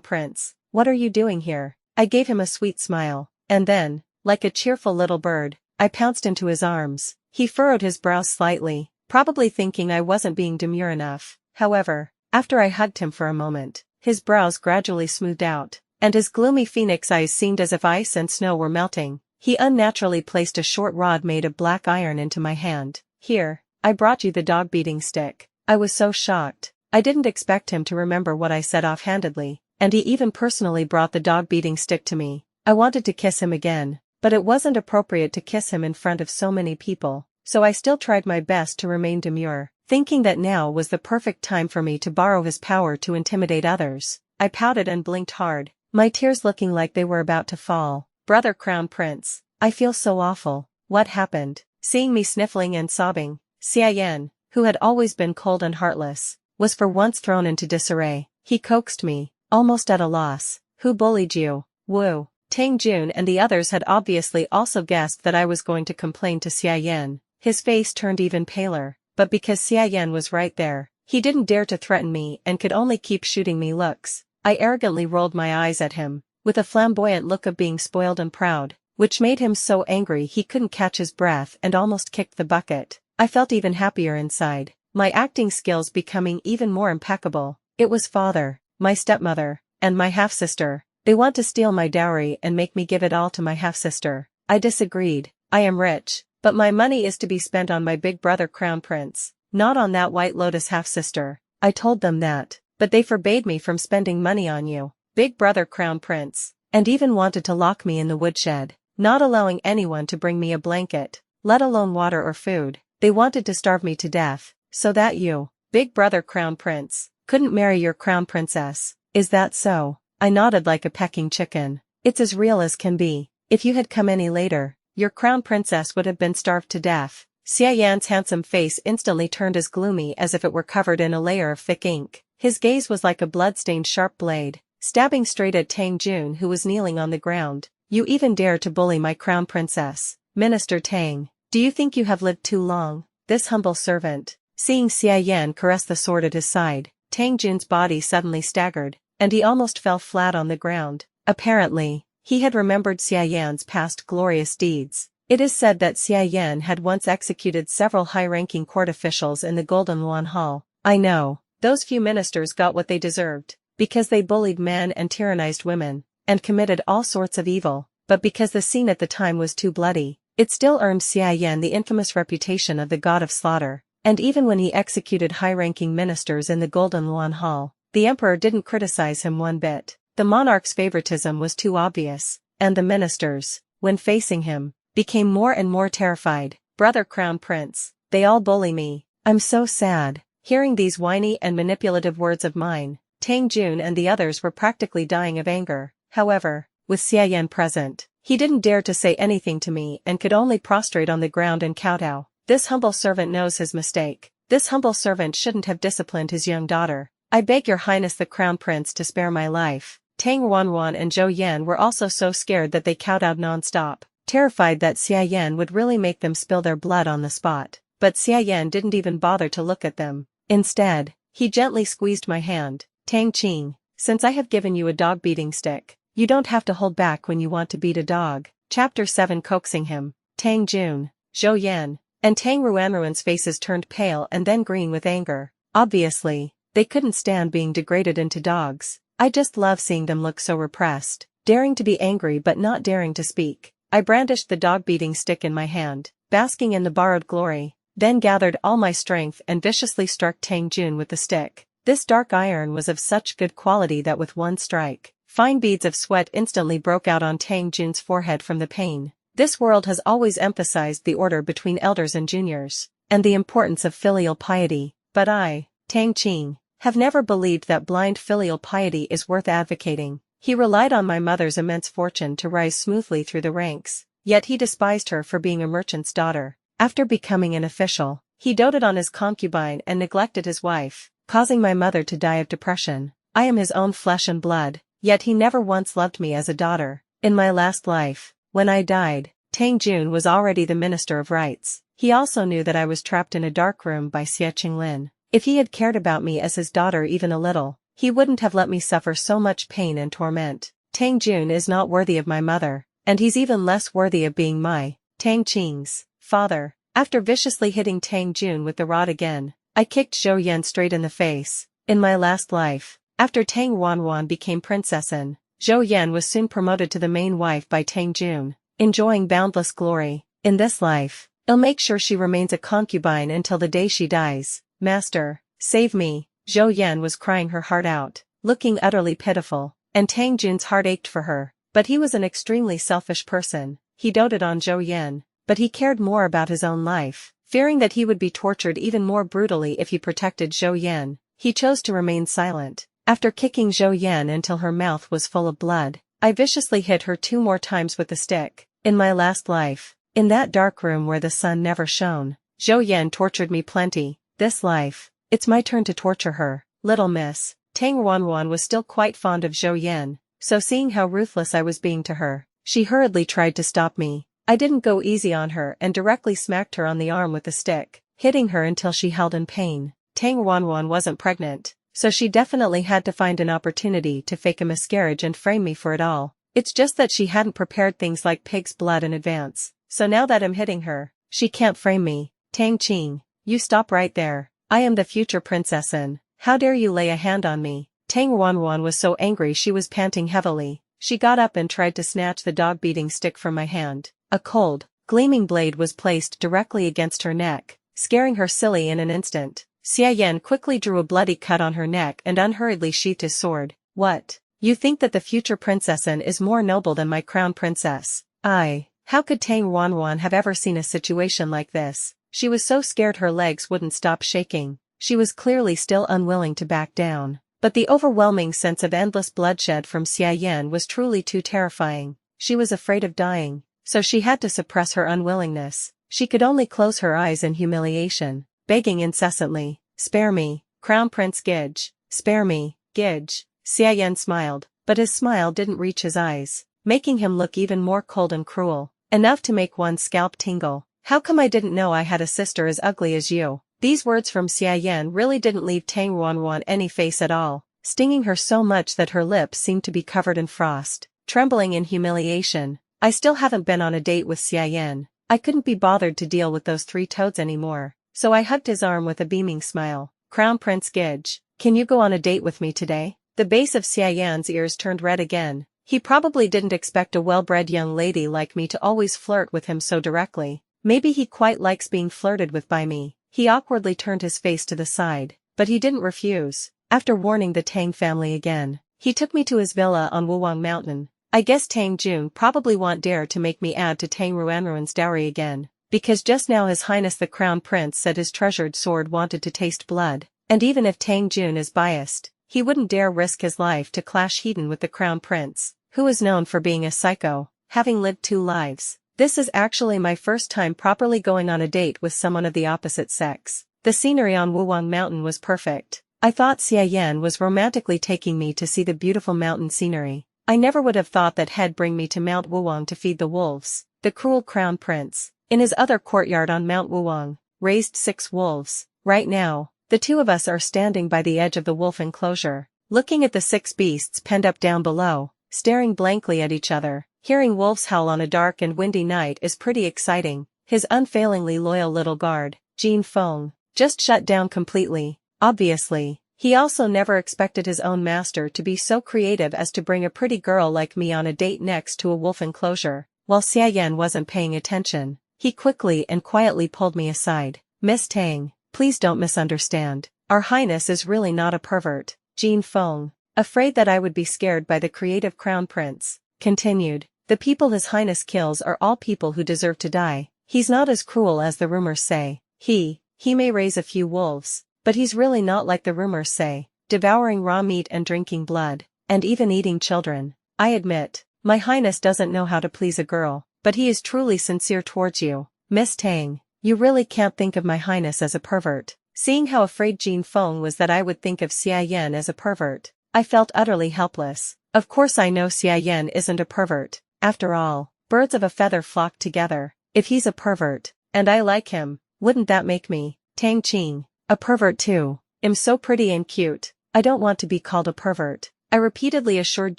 Prince, what are you doing here? I gave him a sweet smile, and then, like a cheerful little bird, I pounced into his arms. He furrowed his brows slightly, probably thinking I wasn't being demure enough. However, after I hugged him for a moment, his brows gradually smoothed out, and his gloomy phoenix eyes seemed as if ice and snow were melting. He unnaturally placed a short rod made of black iron into my hand. "Here, I brought you the dog-beating stick." I was so shocked. I didn't expect him to remember what I said offhandedly, and he even personally brought the dog-beating stick to me. I wanted to kiss him again, but it wasn't appropriate to kiss him in front of so many people, so I still tried my best to remain demure, thinking that now was the perfect time for me to borrow his power to intimidate others. I pouted and blinked hard, my tears looking like they were about to fall. "Brother Crown Prince, I feel so awful. What happened?" Seeing me sniffling and sobbing, Xian, who had always been cold and heartless, was for once thrown into disarray. He coaxed me, almost at a loss. "Who bullied you?" "Woo." Tang Jun and the others had obviously also guessed that I was going to complain to Xian. His face turned even paler, but because Xian was right there, he didn't dare to threaten me and could only keep shooting me looks. I arrogantly rolled my eyes at him, with a flamboyant look of being spoiled and proud, which made him so angry he couldn't catch his breath and almost kicked the bucket. I felt even happier inside, my acting skills becoming even more impeccable. It was father, my stepmother, and my half-sister. They want to steal my dowry and make me give it all to my half-sister. I disagreed. I am rich, but my money is to be spent on my big brother Crown Prince, not on that White Lotus half-sister. I told them that, but they forbade me from spending money on you, big brother Crown Prince, and even wanted to lock me in the woodshed, not allowing anyone to bring me a blanket, let alone water or food. They wanted to starve me to death, so that you, big brother Crown Prince, couldn't marry your crown princess. Is that so? I nodded like a pecking chicken. It's as real as can be. If you had come any later, your crown princess would have been starved to death. Xian's handsome face instantly turned as gloomy as if it were covered in a layer of thick ink. His gaze was like a blood-stained sharp blade, stabbing straight at Tang Jun, who was kneeling on the ground. "You even dare to bully my crown princess, Minister Tang. Do you think you have lived too long?" This humble servant. Seeing Xian caress the sword at his side, Tang Jun's body suddenly staggered, and he almost fell flat on the ground. Apparently, he had remembered Xian's past glorious deeds. It is said that Xian had once executed several high-ranking court officials in the Golden Luan Hall. I know, those few ministers got what they deserved, because they bullied men and tyrannized women, and committed all sorts of evil, but because the scene at the time was too bloody, it still earned Xian the infamous reputation of the god of slaughter. And even when he executed high-ranking ministers in the Golden Luan Hall, the emperor didn't criticize him one bit. The monarch's favoritism was too obvious, and the ministers, when facing him, became more and more terrified. "Brother Crown Prince, they all bully me. I'm so sad." Hearing these whiny and manipulative words of mine, Tang Jun and the others were practically dying of anger. However, with Xian present, he didn't dare to say anything to me and could only prostrate on the ground and kowtow. This humble servant knows his mistake. This humble servant shouldn't have disciplined his young daughter. "I beg your highness the crown prince to spare my life." Tang Wanwan and Zhou Yan were also so scared that they kowtowed non-stop, terrified that Xian would really make them spill their blood on the spot. But Xian didn't even bother to look at them. Instead, he gently squeezed my hand. "Tang Qing, since I have given you a dog-beating stick, you don't have to hold back when you want to beat a dog." Chapter 7 Coaxing him. Tang Jun, Zhou Yan, and Tang Ruanruan's faces turned pale and then green with anger. Obviously, they couldn't stand being degraded into dogs. I just love seeing them look so repressed, daring to be angry but not daring to speak. I brandished the dog-beating stick in my hand, basking in the borrowed glory, then gathered all my strength and viciously struck Tang Jun with the stick. This dark iron was of such good quality that with one strike, fine beads of sweat instantly broke out on Tang Jun's forehead from the pain. This world has always emphasized the order between elders and juniors, and the importance of filial piety, but I, Tang Qing, have never believed that blind filial piety is worth advocating. He relied on my mother's immense fortune to rise smoothly through the ranks, yet he despised her for being a merchant's daughter. After becoming an official, he doted on his concubine and neglected his wife, causing my mother to die of depression. I am his own flesh and blood, yet he never once loved me as a daughter. In my last life, when I died, Tang Jun was already the Minister of Rights. He also knew that I was trapped in a dark room by Xie Qinglin. If he had cared about me as his daughter even a little, he wouldn't have let me suffer so much pain and torment. Tang Jun is not worthy of my mother, and he's even less worthy of being my, Tang Qing's, father. After viciously hitting Tang Jun with the rod again, I kicked Zhou Yan straight in the face. In my last life, after Tang Wanwan became princessin, Zhou Yan was soon promoted to the main wife by Tang Jun. enjoying boundless glory. In this life, I'll make sure she remains a concubine until the day she dies. Master, save me. Zhou Yan was crying her heart out, looking utterly pitiful, and Tang Jun's heart ached for her. But he was an extremely selfish person. He doted on Zhou Yan, but he cared more about his own life. Fearing that he would be tortured even more brutally if he protected Zhou Yan, he chose to remain silent. After kicking Zhou Yan until her mouth was full of blood, I viciously hit her 2 more times with the stick. In my last life, in that dark room where the sun never shone, Zhou Yan tortured me plenty. This life, it's my turn to torture her. Little miss. Tang Ruanruan was still quite fond of Zhou Yan, so seeing how ruthless I was being to her, she hurriedly tried to stop me. I didn't go easy on her and directly smacked her on the arm with the stick, hitting her until she held in pain. Tang Ruanruan wasn't pregnant, so she definitely had to find an opportunity to fake a miscarriage and frame me for it all. It's just that she hadn't prepared things like pig's blood in advance, so now that I'm hitting her, she can't frame me. Tang Qing, you stop right there. I am the future princessin. How dare you lay a hand on me? Tang Ruanruan was so angry she was panting heavily. She got up and tried to snatch the dog-beating stick from my hand. A cold, gleaming blade was placed directly against her neck, scaring her silly in an instant. Xia Yan quickly drew a bloody cut on her neck and unhurriedly sheathed his sword. What? You think that the future princessin is more noble than my crown princess? How could Tang Ruanruan have ever seen a situation like this? She was so scared her legs wouldn't stop shaking. She was clearly still unwilling to back down. But the overwhelming sense of endless bloodshed from Xia Yan was truly too terrifying. She was afraid of dying, so she had to suppress her unwillingness. She could only close her eyes in humiliation, begging incessantly, "Spare me, Crown Prince Gidge, spare me, Gidge." Xia Yan smiled, but his smile didn't reach his eyes, making him look even more cold and cruel, enough to make one's scalp tingle. How come I didn't know I had a sister as ugly as you? These words from Xia Yan really didn't leave Tang Ruanruan any face at all, stinging her so much that her lips seemed to be covered in frost. Trembling in humiliation, I still haven't been on a date with Xia Yan. I couldn't be bothered to deal with those 3 toads anymore, so I hugged his arm with a beaming smile. Crown Prince Gidge, can you go on a date with me today? The base of Xia Yan's ears turned red again. He probably didn't expect a well-bred young lady like me to always flirt with him so directly. Maybe he quite likes being flirted with by me. He awkwardly turned his face to the side, but he didn't refuse. After warning the Tang family again, he took me to his villa on Wuwang Mountain. I guess Tang Jun probably won't dare to make me add to Tang Ruanruan's dowry again, because just now His Highness the Crown Prince said his treasured sword wanted to taste blood, and even if Tang Jun is biased, he wouldn't dare risk his life to clash head-on with the Crown Prince, who is known for being a psycho, having lived 2 lives. This is actually my first time properly going on a date with someone of the opposite sex. The scenery on Wuwang Mountain was perfect. I thought Xia Yan was romantically taking me to see the beautiful mountain scenery. I never would have thought that he'd bring me to Mount Wuwang to feed the wolves. The cruel Crown Prince, in his other courtyard on Mount Wuwang, raised 6 wolves. Right now, the 2 of us are standing by the edge of the wolf enclosure, looking at the 6 beasts penned up down below, staring blankly at each other. Hearing wolves howl on a dark and windy night is pretty exciting. His unfailingly loyal little guard, Jin Feng, just shut down completely. Obviously, he also never expected his own master to be so creative as to bring a pretty girl like me on a date next to a wolf enclosure. While Xia Yan wasn't paying attention, he quickly and quietly pulled me aside. "Miss Tang, please don't misunderstand. Our Highness is really not a pervert." Jin Feng, afraid that I would be scared by the creative Crown Prince, continued. "The people His Highness kills are all people who deserve to die. He's not as cruel as the rumors say. He may raise a few wolves, but he's really not like the rumors say, devouring raw meat and drinking blood, and even eating children. I admit, my Highness doesn't know how to please a girl, but he is truly sincere towards you. Miss Tang, you really can't think of my Highness as a pervert." Seeing how afraid Jin Feng was that I would think of Xia Yan as a pervert, I felt utterly helpless. Of course I know Xia Yan isn't a pervert. After all, birds of a feather flock together. If he's a pervert, and I like him, wouldn't that make me, Tang Qing, a pervert too? I'm so pretty and cute, I don't want to be called a pervert. I repeatedly assured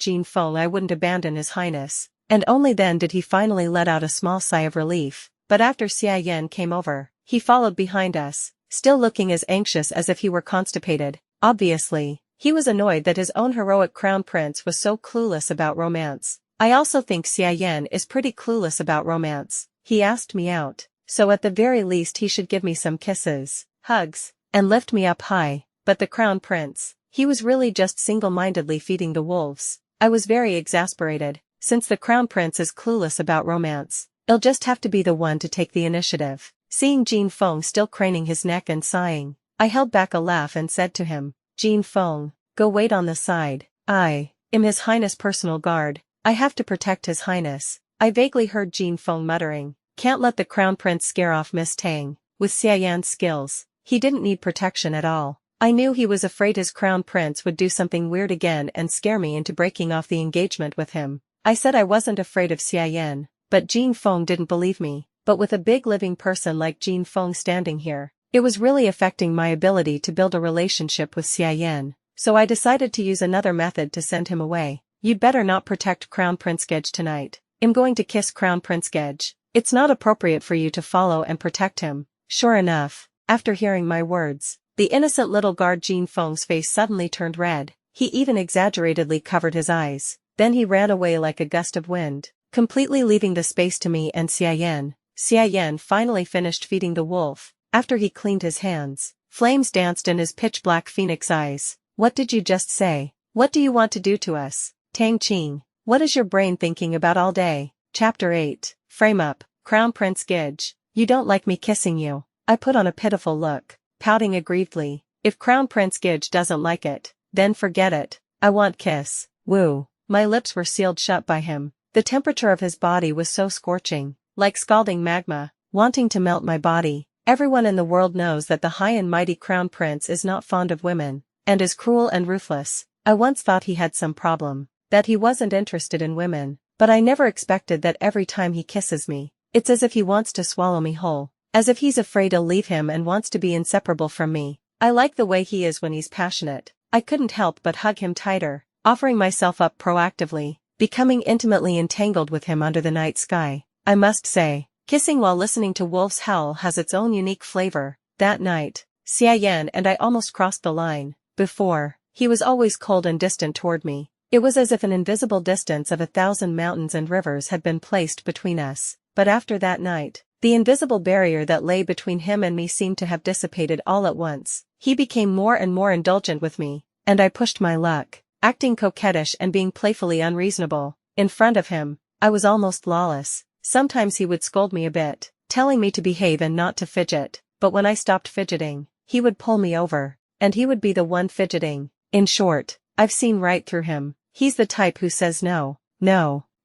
Jin Feng I wouldn't abandon His Highness, and only then did he finally let out a small sigh of relief. But after Xia Yan came over, he followed behind us, still looking as anxious as if he were constipated. Obviously, he was annoyed that his own heroic crown prince was so clueless about romance. I also think Xiaoyan is pretty clueless about romance. He asked me out, so at the very least he should give me some kisses, hugs, and lift me up high, but the crown prince, he was really just single-mindedly feeding the wolves. I was very exasperated. Since the crown prince is clueless about romance, I'll just have to be the one to take the initiative. Seeing Jin Feng still craning his neck and sighing, I held back a laugh and said to him, Jin Feng, go wait on the side. I am His Highness' personal guard. I have to protect His Highness. I vaguely heard Jin Feng muttering, can't let the crown prince scare off Miss Tang. With Xiaoyan's skills, he didn't need protection at all. I knew he was afraid his crown prince would do something weird again and scare me into breaking off the engagement with him. I said I wasn't afraid of Xiaoyan, but Jin Feng didn't believe me. But with a big living person like Jin Feng standing here, it was really affecting my ability to build a relationship with Xiaoyan, so I decided to use another method to send him away. You'd better not protect Crown Prince Gege tonight. I'm going to kiss Crown Prince Gege. It's not appropriate for you to follow and protect him. Sure enough, after hearing my words, the innocent little guard Jin Feng's face suddenly turned red. He even exaggeratedly covered his eyes. Then he ran away like a gust of wind, completely leaving the space to me and Xiaoyan. Xiaoyan finally finished feeding the wolf. After he cleaned his hands, flames danced in his pitch-black phoenix eyes. What did you just say? What do you want to do to us? Tang Qing, what is your brain thinking about all day? Chapter 8, Frame Up. Crown Prince Gege, you don't like me kissing you. I put on a pitiful look, pouting aggrievedly. If Crown Prince Gege doesn't like it, then forget it. I want kiss. Woo. My lips were sealed shut by him. The temperature of his body was so scorching, like scalding magma, wanting to melt my body. Everyone in the world knows that the high and mighty Crown Prince is not fond of women, and is cruel and ruthless. I once thought he had some problem, that he wasn't interested in women, but I never expected that every time he kisses me, it's as if he wants to swallow me whole, as if he's afraid I'll leave him and wants to be inseparable from me. I like the way he is when he's passionate. I couldn't help but hug him tighter, offering myself up proactively, becoming intimately entangled with him under the night sky. I must say, kissing while listening to wolves howl has its own unique flavor. That night, Xiaoyan and I almost crossed the line. Before, he was always cold and distant toward me. It was as if an invisible distance of 1,000 mountains and rivers had been placed between us. But after that night, the invisible barrier that lay between him and me seemed to have dissipated all at once. He became more and more indulgent with me, and I pushed my luck, acting coquettish and being playfully unreasonable. In front of him, I was almost lawless. Sometimes he would scold me a bit, telling me to behave and not to fidget, but when I stopped fidgeting, he would pull me over, and he would be the one fidgeting. In short, I've seen right through him. He's the type who says no,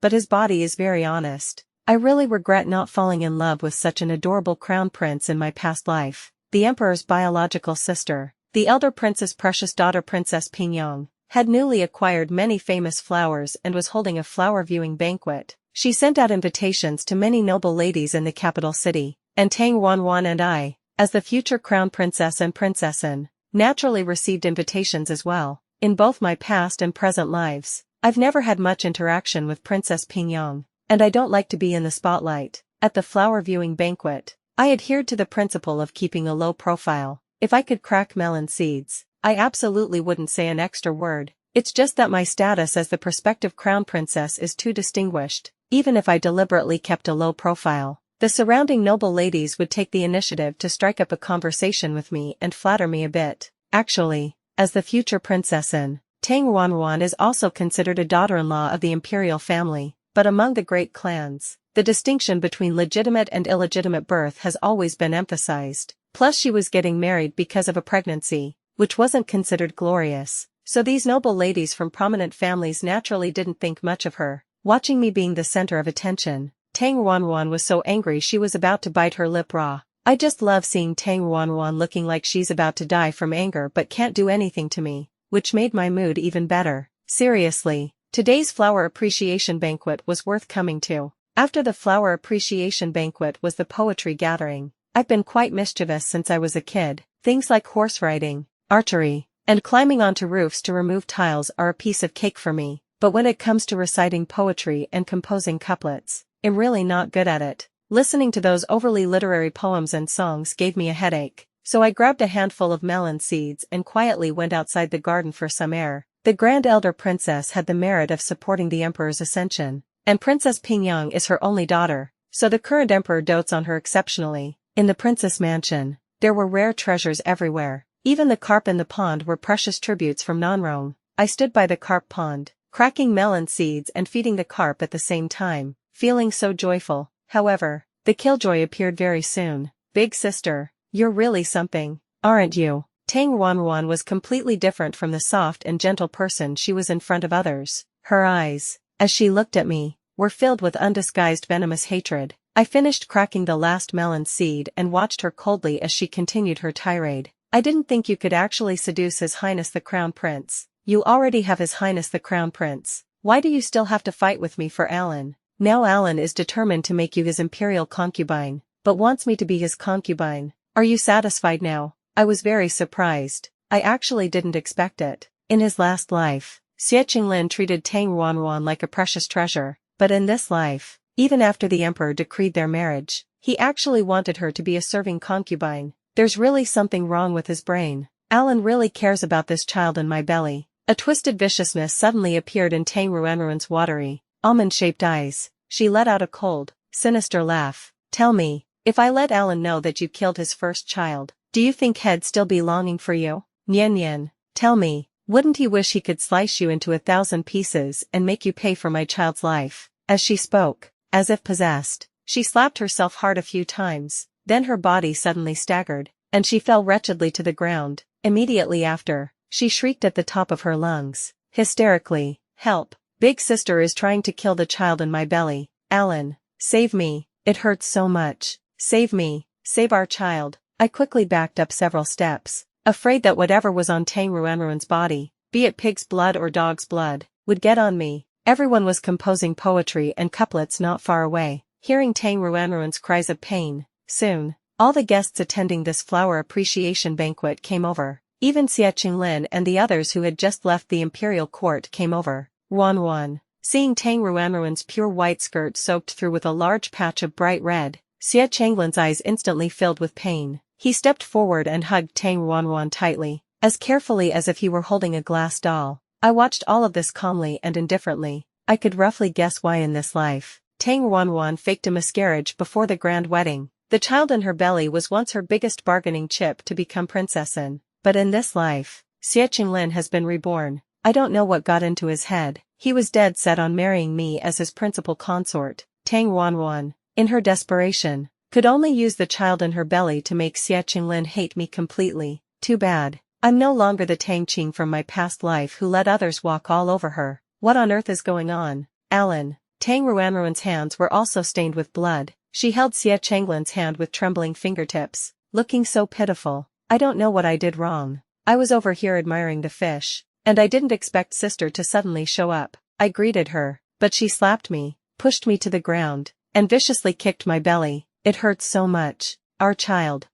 but his body is very honest. I really regret not falling in love with such an adorable crown prince in my past life. The emperor's biological sister, the elder prince's precious daughter Princess Pingyong, had newly acquired many famous flowers and was holding a flower viewing banquet. She sent out invitations to many noble ladies in the capital city, and Tang Wanwan and I, as the future crown princess and princessin, naturally received invitations as well. In both my past and present lives, I've never had much interaction with Princess Pingyong, and I don't like to be in the spotlight. At the flower viewing banquet, I adhered to the principle of keeping a low profile. If I could crack melon seeds, I absolutely wouldn't say an extra word. It's just that my status as the prospective crown princess is too distinguished. Even if I deliberately kept a low profile, the surrounding noble ladies would take the initiative to strike up a conversation with me and flatter me a bit. Actually, as the future princessin, Tang Wanwan is also considered a daughter-in-law of the imperial family, but among the great clans, the distinction between legitimate and illegitimate birth has always been emphasized. Plus she was getting married because of a pregnancy, which wasn't considered glorious, so these noble ladies from prominent families naturally didn't think much of her. Watching me being the center of attention, Tang Wanwan was so angry she was about to bite her lip raw. I just love seeing Tang Wanwan looking like she's about to die from anger but can't do anything to me, which made my mood even better. Seriously, today's flower appreciation banquet was worth coming to. After the flower appreciation banquet was the poetry gathering. I've been quite mischievous since I was a kid. Things like horse riding, archery, and climbing onto roofs to remove tiles are a piece of cake for me. But when it comes to reciting poetry and composing couplets, I'm really not good at it. Listening to those overly literary poems and songs gave me a headache, so I grabbed a handful of melon seeds and quietly went outside the garden for some air. The Grand Elder Princess had the merit of supporting the Emperor's ascension, and Princess Pingyang is her only daughter, so the current Emperor dotes on her exceptionally. In the Princess Mansion, there were rare treasures everywhere. Even the carp in the pond were precious tributes from Nanrong. I stood by the carp pond, cracking melon seeds and feeding the carp at the same time, feeling so joyful. However, the killjoy appeared very soon. Big sister, you're really something, aren't you? Tang Ruanruan was completely different from the soft and gentle person she was in front of others. Her eyes, as she looked at me, were filled with undisguised venomous hatred. I finished cracking the last melon seed and watched her coldly as she continued her tirade. I didn't think you could actually seduce His Highness the Crown Prince. You already have His Highness the Crown Prince. Why do you still have to fight with me for Alan? Now Alan is determined to make you his imperial concubine, but wants me to be his concubine. Are you satisfied now? I was very surprised. I actually didn't expect it. In his last life, Xie Qinglin treated Tang Ruanruan like a precious treasure, but in this life, even after the emperor decreed their marriage, he actually wanted her to be a serving concubine. There's really something wrong with his brain. Alan really cares about this child in my belly. A twisted viciousness suddenly appeared in Tang Ruanruan's watery, almond-shaped eyes. She let out a cold, sinister laugh. Tell me, if I let Alan know that you killed his first child, do you think he'd still be longing for you? Nian Nian, tell me, wouldn't he wish he could slice you into 1,000 pieces and make you pay for my child's life? As she spoke, as if possessed, she slapped herself hard a few times, then her body suddenly staggered, and she fell wretchedly to the ground. Immediately after, she shrieked at the top of her lungs, hysterically, "Help! Big sister is trying to kill the child in my belly. Alan, save me, it hurts so much. Save me, save our child." I quickly backed up several steps, afraid that whatever was on Tang Ruanruan's body, be it pig's blood or dog's blood, would get on me. Everyone was composing poetry and couplets not far away, hearing Tang Ruanruan's cries of pain. Soon, all the guests attending this flower appreciation banquet came over. Even Xie Qinglin and the others who had just left the imperial court came over. Ruanruan, seeing Tang Ruanruan's pure white skirt soaked through with a large patch of bright red, Xie Qinglin's eyes instantly filled with pain. He stepped forward and hugged Tang Ruanruan tightly, as carefully as if he were holding a glass doll. I watched all of this calmly and indifferently. I could roughly guess why in this life, Tang Ruanruan faked a miscarriage before the grand wedding. The child in her belly was once her biggest bargaining chip to become princessin, but in this life, Xie Qinglin has been reborn. I don't know what got into his head. He was dead set on marrying me as his principal consort. Tang Ruanruan, in her desperation, could only use the child in her belly to make Xie Qinglin hate me completely. Too bad. I'm no longer the Tang Qing from my past life who let others walk all over her. What on earth is going on? Alan. Tang Ruanruan's hands were also stained with blood. She held Xie Qinglin's hand with trembling fingertips, looking so pitiful. I don't know what I did wrong. I was over here admiring the fish, and I didn't expect sister to suddenly show up. I greeted her, but she slapped me, pushed me to the ground, and viciously kicked my belly. It hurts so much. Our child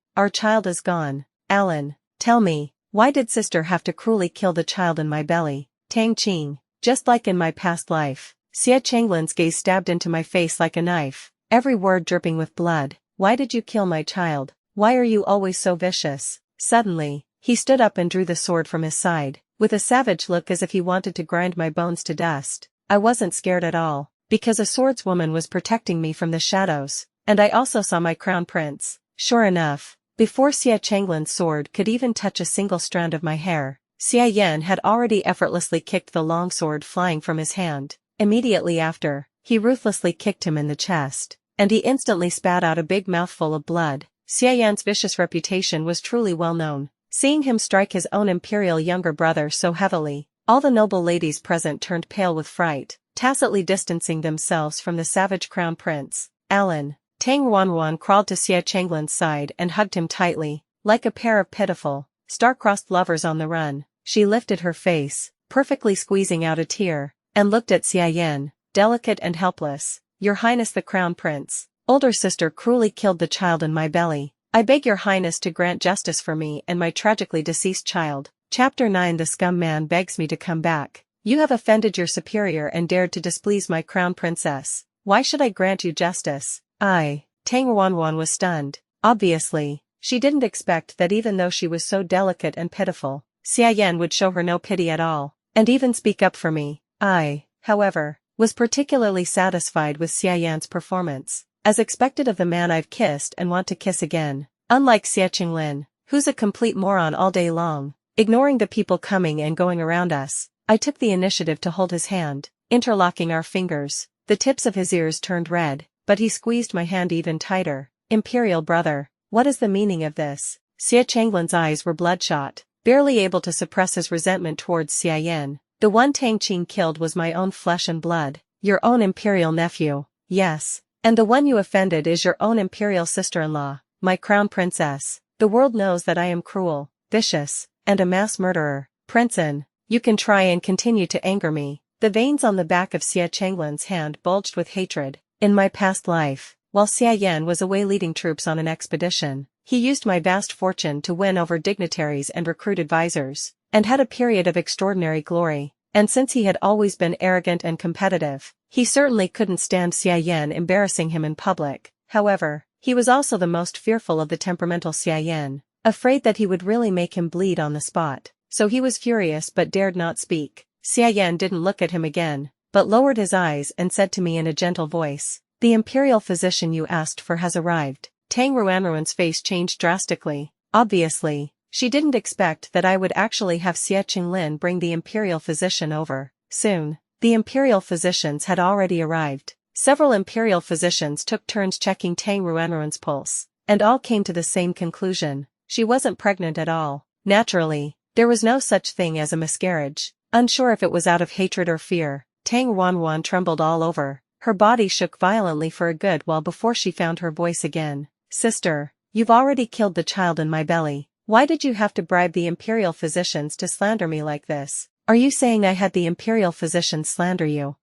is gone. Alan, tell me, why did sister have to cruelly kill the child in my belly? Tang Qing, just like in my past life. Xie Qinglin's gaze stabbed into my face like a knife, every word dripping with blood. Why did you kill my child? Why are you always so vicious? Suddenly, he stood up and drew the sword from his side, with a savage look as if he wanted to grind my bones to dust. I wasn't scared at all, because a swordswoman was protecting me from the shadows, and I also saw my crown prince. Sure enough, before Xie Qinglin's sword could even touch a single strand of my hair, Xie Yan had already effortlessly kicked the long sword flying from his hand. Immediately after, he ruthlessly kicked him in the chest, and he instantly spat out a big mouthful of blood. Xie Yan's vicious reputation was truly well known. Seeing him strike his own imperial younger brother so heavily, all the noble ladies present turned pale with fright, tacitly distancing themselves from the savage crown prince. Alan. Tang Ruanruan crawled to Xie Qinglin's side and hugged him tightly, like a pair of pitiful, star-crossed lovers on the run. She lifted her face, perfectly squeezing out a tear, and looked at Xie Yan, delicate and helpless. Your Highness the Crown Prince, older sister cruelly killed the child in my belly. I beg your Highness to grant justice for me and my tragically deceased child. Chapter 9. The scum man begs me to come back. You have offended your superior and dared to displease my crown princess. Why should I grant you justice? Tang Ruanruan was stunned. Obviously, she didn't expect that even though she was so delicate and pitiful, Xie Yan would show her no pity at all. and even speak up for me. I, however, was particularly satisfied with Xiayan's performance, as expected of the man I've kissed and want to kiss again. Unlike Xiaqinglin, who's a complete moron all day long, ignoring the people coming and going around us, I took the initiative to hold his hand, interlocking our fingers. The tips of his ears turned red, but he squeezed my hand even tighter. Imperial brother, what is the meaning of this? Xiaqinglin's eyes were bloodshot, barely able to suppress his resentment towards Xiayan. The one Tang Qing killed was my own flesh and blood, your own imperial nephew, yes, and the one you offended is your own imperial sister-in-law, my crown princess. The world knows that I am cruel, vicious, and a mass murderer. Princein, you can try and continue to anger me. The veins on the back of Xiaqinglin's hand bulged with hatred. In my past life, while Xiayan was away leading troops on an expedition, he used my vast fortune to win over dignitaries and recruit advisors, and had a period of extraordinary glory. And since he had always been arrogant and competitive, he certainly couldn't stand Xiayan embarrassing him in public. However, he was also the most fearful of the temperamental Xiayan, afraid that he would really make him bleed on the spot. So he was furious but dared not speak. Xiayan didn't look at him again, but lowered his eyes and said to me in a gentle voice, "The imperial physician you asked for has arrived." Tang Ruanruan's face changed drastically. Obviously, she didn't expect that I would actually have Xiaqinglin bring the imperial physician over. Soon, the imperial physicians had already arrived. Several imperial physicians took turns checking Tang Ruanruan's pulse, and all came to the same conclusion. She wasn't pregnant at all. Naturally, there was no such thing as a miscarriage. Unsure if it was out of hatred or fear, Tang Ruanruan trembled all over. Her body shook violently for a good while before she found her voice again. "Sister, you've already killed the child in my belly. Why did you have to bribe the imperial physicians to slander me like this? Are you saying I had the imperial physicians slander you?"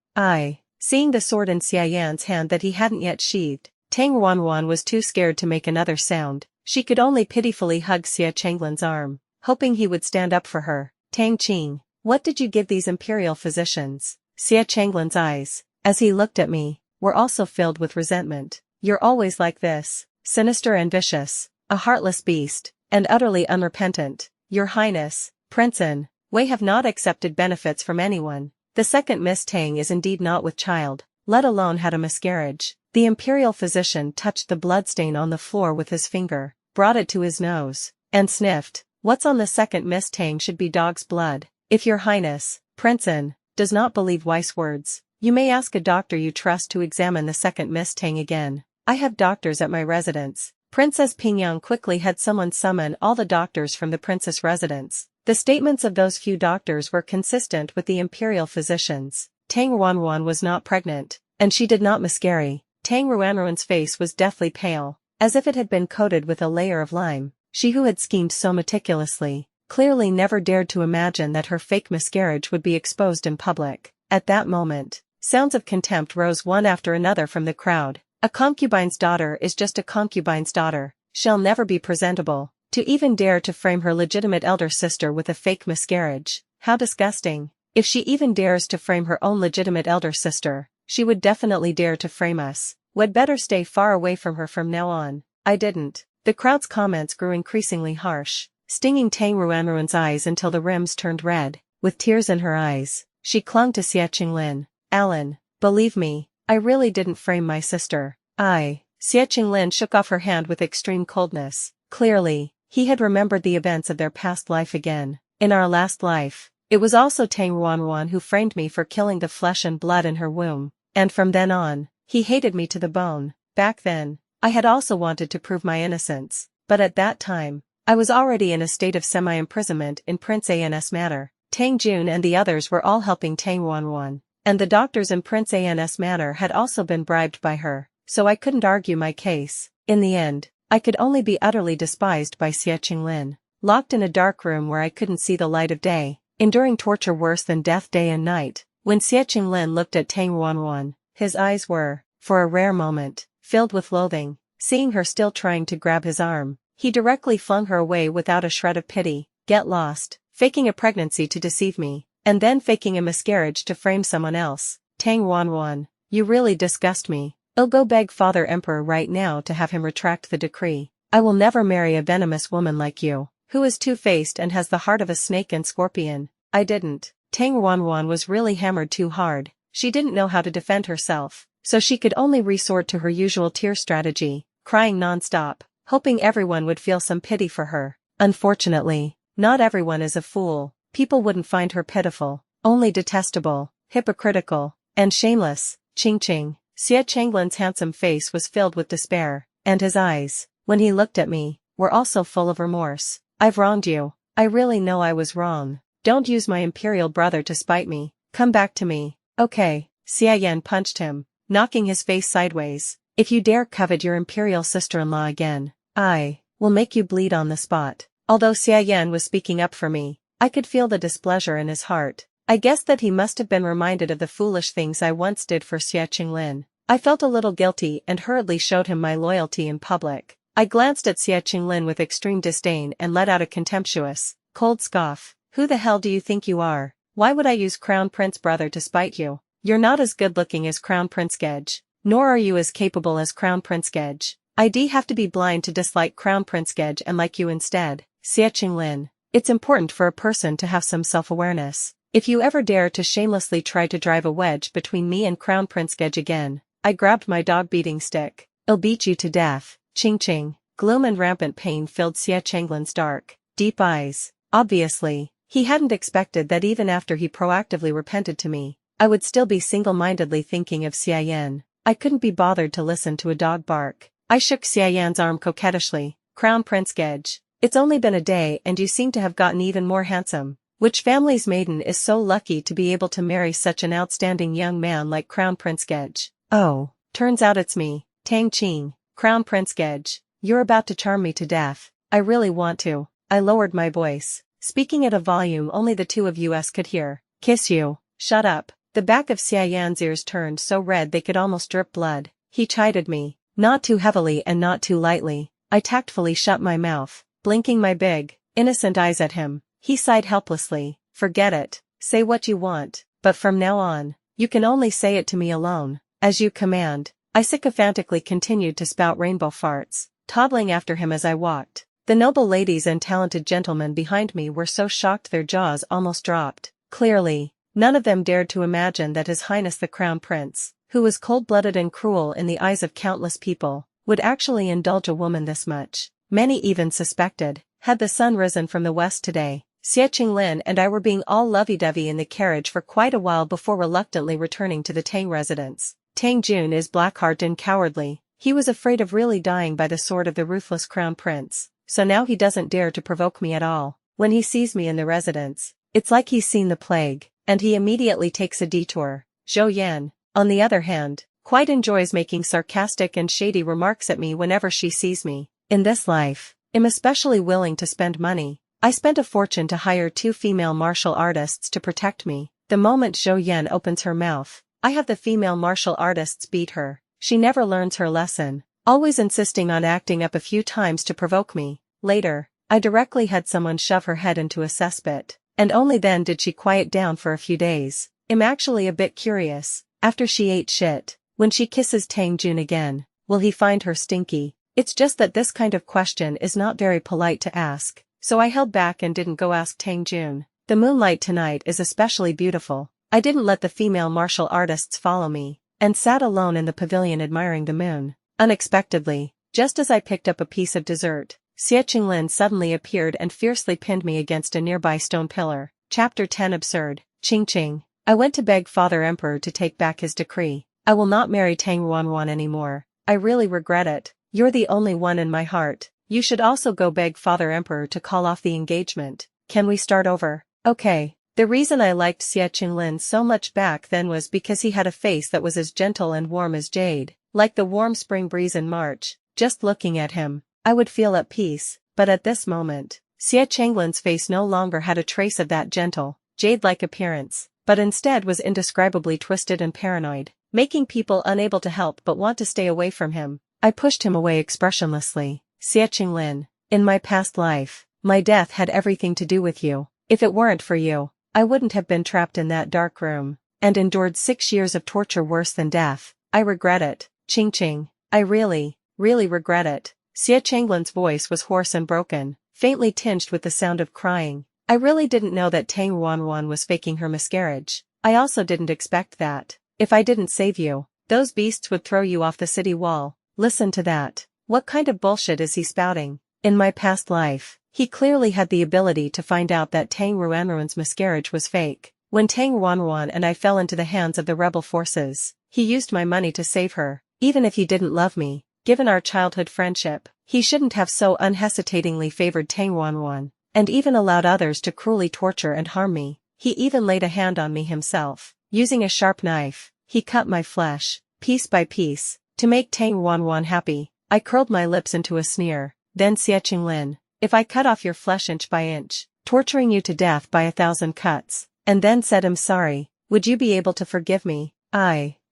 Seeing the sword in Xiayan's hand that he hadn't yet sheathed, Tang Ruanruan was too scared to make another sound. She could only pitifully hug Xiaqinglin's arm, hoping he would stand up for her. "Tang Qing, what did you give these imperial physicians?" Xiaqinglin's eyes, as he looked at me, were also filled with resentment. "You're always like this, sinister and vicious, a heartless beast, and utterly unrepentant. Your Highness, Princein, we have not accepted benefits from anyone. The second Miss Tang is indeed not with child, let alone had a miscarriage." The imperial physician touched the bloodstain on the floor with his finger, brought it to his nose, and sniffed. "What's on the second Miss Tang should be dog's blood. If your Highness, Princein, does not believe wise words, you may ask a doctor you trust to examine the second Miss Tang again. I have doctors at my residence." Princess Pingyang quickly had someone summon all the doctors from the princess residence. The statements of those few doctors were consistent with the imperial physicians. Tang Ruanruan was not pregnant, and she did not miscarry. Tang Ruanruan's face was deathly pale, as if it had been coated with a layer of lime. She who had schemed so meticulously, clearly never dared to imagine that her fake miscarriage would be exposed in public. At that moment, sounds of contempt rose one after another from the crowd. "A concubine's daughter is just a concubine's daughter. She'll never be presentable. To even dare to frame her legitimate elder sister with a fake miscarriage. How disgusting. If she even dares to frame her own legitimate elder sister, she would definitely dare to frame us. We'd better stay far away from her from now on." I didn't. The crowd's comments grew increasingly harsh, stinging Tang Ruanruan's eyes until the rims turned red. With tears in her eyes, she clung to "Alan, believe me, I really didn't frame my sister." Xiaqinglin shook off her hand with extreme coldness. Clearly, he had remembered the events of their past life again. "In our last life, it was also Tang Ruanruan who framed me for killing the flesh and blood in her womb, and from then on, he hated me to the bone. Back then, I had also wanted to prove my innocence, but at that time, I was already in a state of semi-imprisonment in Prince An's manor. Tang Jun and the others were all helping Tang Ruanruan, and the doctors in Prince An's manor had also been bribed by her, so I couldn't argue my case. In the end, I could only be utterly despised by Xiaqinglin, locked in a dark room where I couldn't see the light of day, enduring torture worse than death day and night. When Xiaqinglin looked at Tang Ruanruan, his eyes were, for a rare moment, filled with loathing. Seeing her still trying to grab his arm, he directly flung her away without a shred of pity. "Get lost, faking a pregnancy to deceive me, and then faking a miscarriage to frame someone else. Tang Ruanruan, you really disgust me. I'll go beg Father Emperor right now to have him retract the decree. I will never marry a venomous woman like you, who is two-faced and has the heart of a snake and scorpion." I didn't. Tang Ruanruan was really hammered too hard. She didn't know how to defend herself, so she could only resort to her usual tear strategy, crying non-stop, hoping everyone would feel some pity for her. Unfortunately, not everyone is a fool. People wouldn't find her pitiful, only detestable, hypocritical, and shameless. Ching. Xie Changlin's handsome face was filled with despair, and his eyes, when he looked at me, were also full of remorse. I've wronged you. I really know I was wrong. Don't use my imperial brother to spite me. Come back to me. Okay. Xie Yan punched him, knocking his face sideways. If you dare covet your imperial sister-in-law again, I will make you bleed on the spot. Although Xie Yan was speaking up for me, I could feel the displeasure in his heart. I guessed that he must have been reminded of the foolish things I once did for Xie Qinglin. I felt a little guilty and hurriedly showed him my loyalty in public. I glanced at Xie Qinglin with extreme disdain and let out a contemptuous, cold scoff. Who the hell do you think you are? Why would I use Crown Prince brother to spite you? You're not as good-looking as Crown Prince Gedge, nor are you as capable as Crown Prince Gedge. I'd have to be blind to dislike Crown Prince Gedge and like you instead. Xie Qinglin, it's important for a person to have some self-awareness. If you ever dare to shamelessly try to drive a wedge between me and Crown Prince Gedge again, I grabbed my dog-beating stick. I'll beat you to death. Ching. Gloom and rampant pain filled Xie Changlin's dark, deep eyes. Obviously, he hadn't expected that even after he proactively repented to me, I would still be single-mindedly thinking of Xie Yan. I couldn't be bothered to listen to a dog bark. I shook Xie Yan's arm coquettishly. Crown Prince Gedge, it's only been a day and you seem to have gotten even more handsome. Which family's maiden is so lucky to be able to marry such an outstanding young man like Crown Prince Gedge? Oh, turns out it's me, Tang Qing. Crown Prince Gedge, you're about to charm me to death. I really want to. I lowered my voice, speaking at a volume only the two of us could hear. Kiss you. Shut up. The back of Xie Yan's ears turned so red they could almost drip blood. He chided me, not too heavily and not too lightly. I tactfully shut my mouth, blinking my big, innocent eyes at him. He sighed helplessly. Forget it. Say what you want, but from now on, you can only say it to me alone, as you command. I sycophantically continued to spout rainbow farts, toddling after him as I walked. The noble ladies and talented gentlemen behind me were so shocked their jaws almost dropped. Clearly, none of them dared to imagine that His Highness the Crown Prince, who was cold-blooded and cruel in the eyes of countless people, would actually indulge a woman this much. Many even suspected, had the sun risen from the west today, Xie Qinglin and I were being all lovey-dovey in the carriage for quite a while before reluctantly returning to the Tang residence. Tang Jun is black-hearted and cowardly. He was afraid of really dying by the sword of the ruthless Crown Prince, so now he doesn't dare to provoke me at all. When he sees me in the residence, it's like he's seen the plague, and he immediately takes a detour. Zhou Yan, on the other hand, quite enjoys making sarcastic and shady remarks at me whenever she sees me. In this life, I'm especially willing to spend money. I spent a fortune to hire 2 female martial artists to protect me. The moment Zhou Yan opens her mouth, I have the female martial artists beat her. She never learns her lesson, always insisting on acting up a few times to provoke me. Later, I directly had someone shove her head into a cesspit, and only then did she quiet down for a few days. I'm actually a bit curious, after she ate shit, when she kisses Tang Jun again, will he find her stinky? It's just that this kind of question is not very polite to ask, so I held back and didn't go ask Tang Jun. The moonlight tonight is especially beautiful. I didn't let the female martial artists follow me, and sat alone in the pavilion admiring the moon. Unexpectedly, just as I picked up a piece of dessert, Xie Qinglin suddenly appeared and fiercely pinned me against a nearby stone pillar. Chapter 10 Absurd. Ching. I went to beg Father Emperor to take back his decree. I will not marry Tang Ruanruan anymore. I really regret it. You're the only one in my heart. You should also go beg Father Emperor to call off the engagement. Can we start over? Okay. The reason I liked Xie Qinglin so much back then was because he had a face that was as gentle and warm as jade, like the warm spring breeze in March. Just looking at him, I would feel at peace, but at this moment, Xie Qinglin's face no longer had a trace of that gentle, jade-like appearance, but instead was indescribably twisted and paranoid, making people unable to help but want to stay away from him. I pushed him away expressionlessly. Xie Qinglin, in my past life, my death had everything to do with you. If it weren't for you, I wouldn't have been trapped in that dark room, and endured 6 years of torture worse than death. I regret it. Ching. I really regret it. Xie Qinglin's voice was hoarse and broken, faintly tinged with the sound of crying. I really didn't know that Tang Ruanruan was faking her miscarriage. I also didn't expect that. If I didn't save you, those beasts would throw you off the city wall. Listen to that. What kind of bullshit is he spouting? In my past life, he clearly had the ability to find out that Tang Ruanruan's miscarriage was fake. When Tang Ruanruan and I fell into the hands of the rebel forces, he used my money to save her. Even if he didn't love me, given our childhood friendship, he shouldn't have so unhesitatingly favored Tang Ruanruan, and even allowed others to cruelly torture and harm me. He even laid a hand on me himself. Using a sharp knife, he cut my flesh, piece by piece, to make Tang Ruanruan happy. I curled my lips into a sneer. Then Xianxia, if I cut off your flesh inch by inch, torturing you to death by 1,000 cuts, and then said I'm sorry, would you be able to forgive me?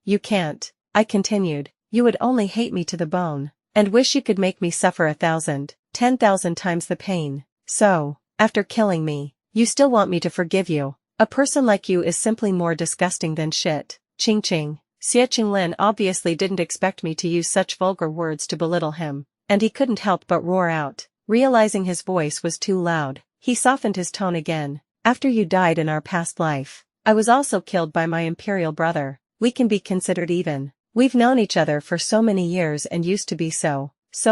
You can't, I continued. You would only hate me to the bone, and wish you could make me suffer 1,000, 10,000 times the pain. So, after killing me, you still want me to forgive you? A person like you is simply more disgusting than shit. Ching ching. Xianxia obviously didn't expect me to use such vulgar words to belittle him, and he couldn't help but roar out. Realizing his voice was too loud, he softened his tone again. After you died in our past life, I was also killed by my imperial brother. We can be considered even. We've known each other for so many years and used to be so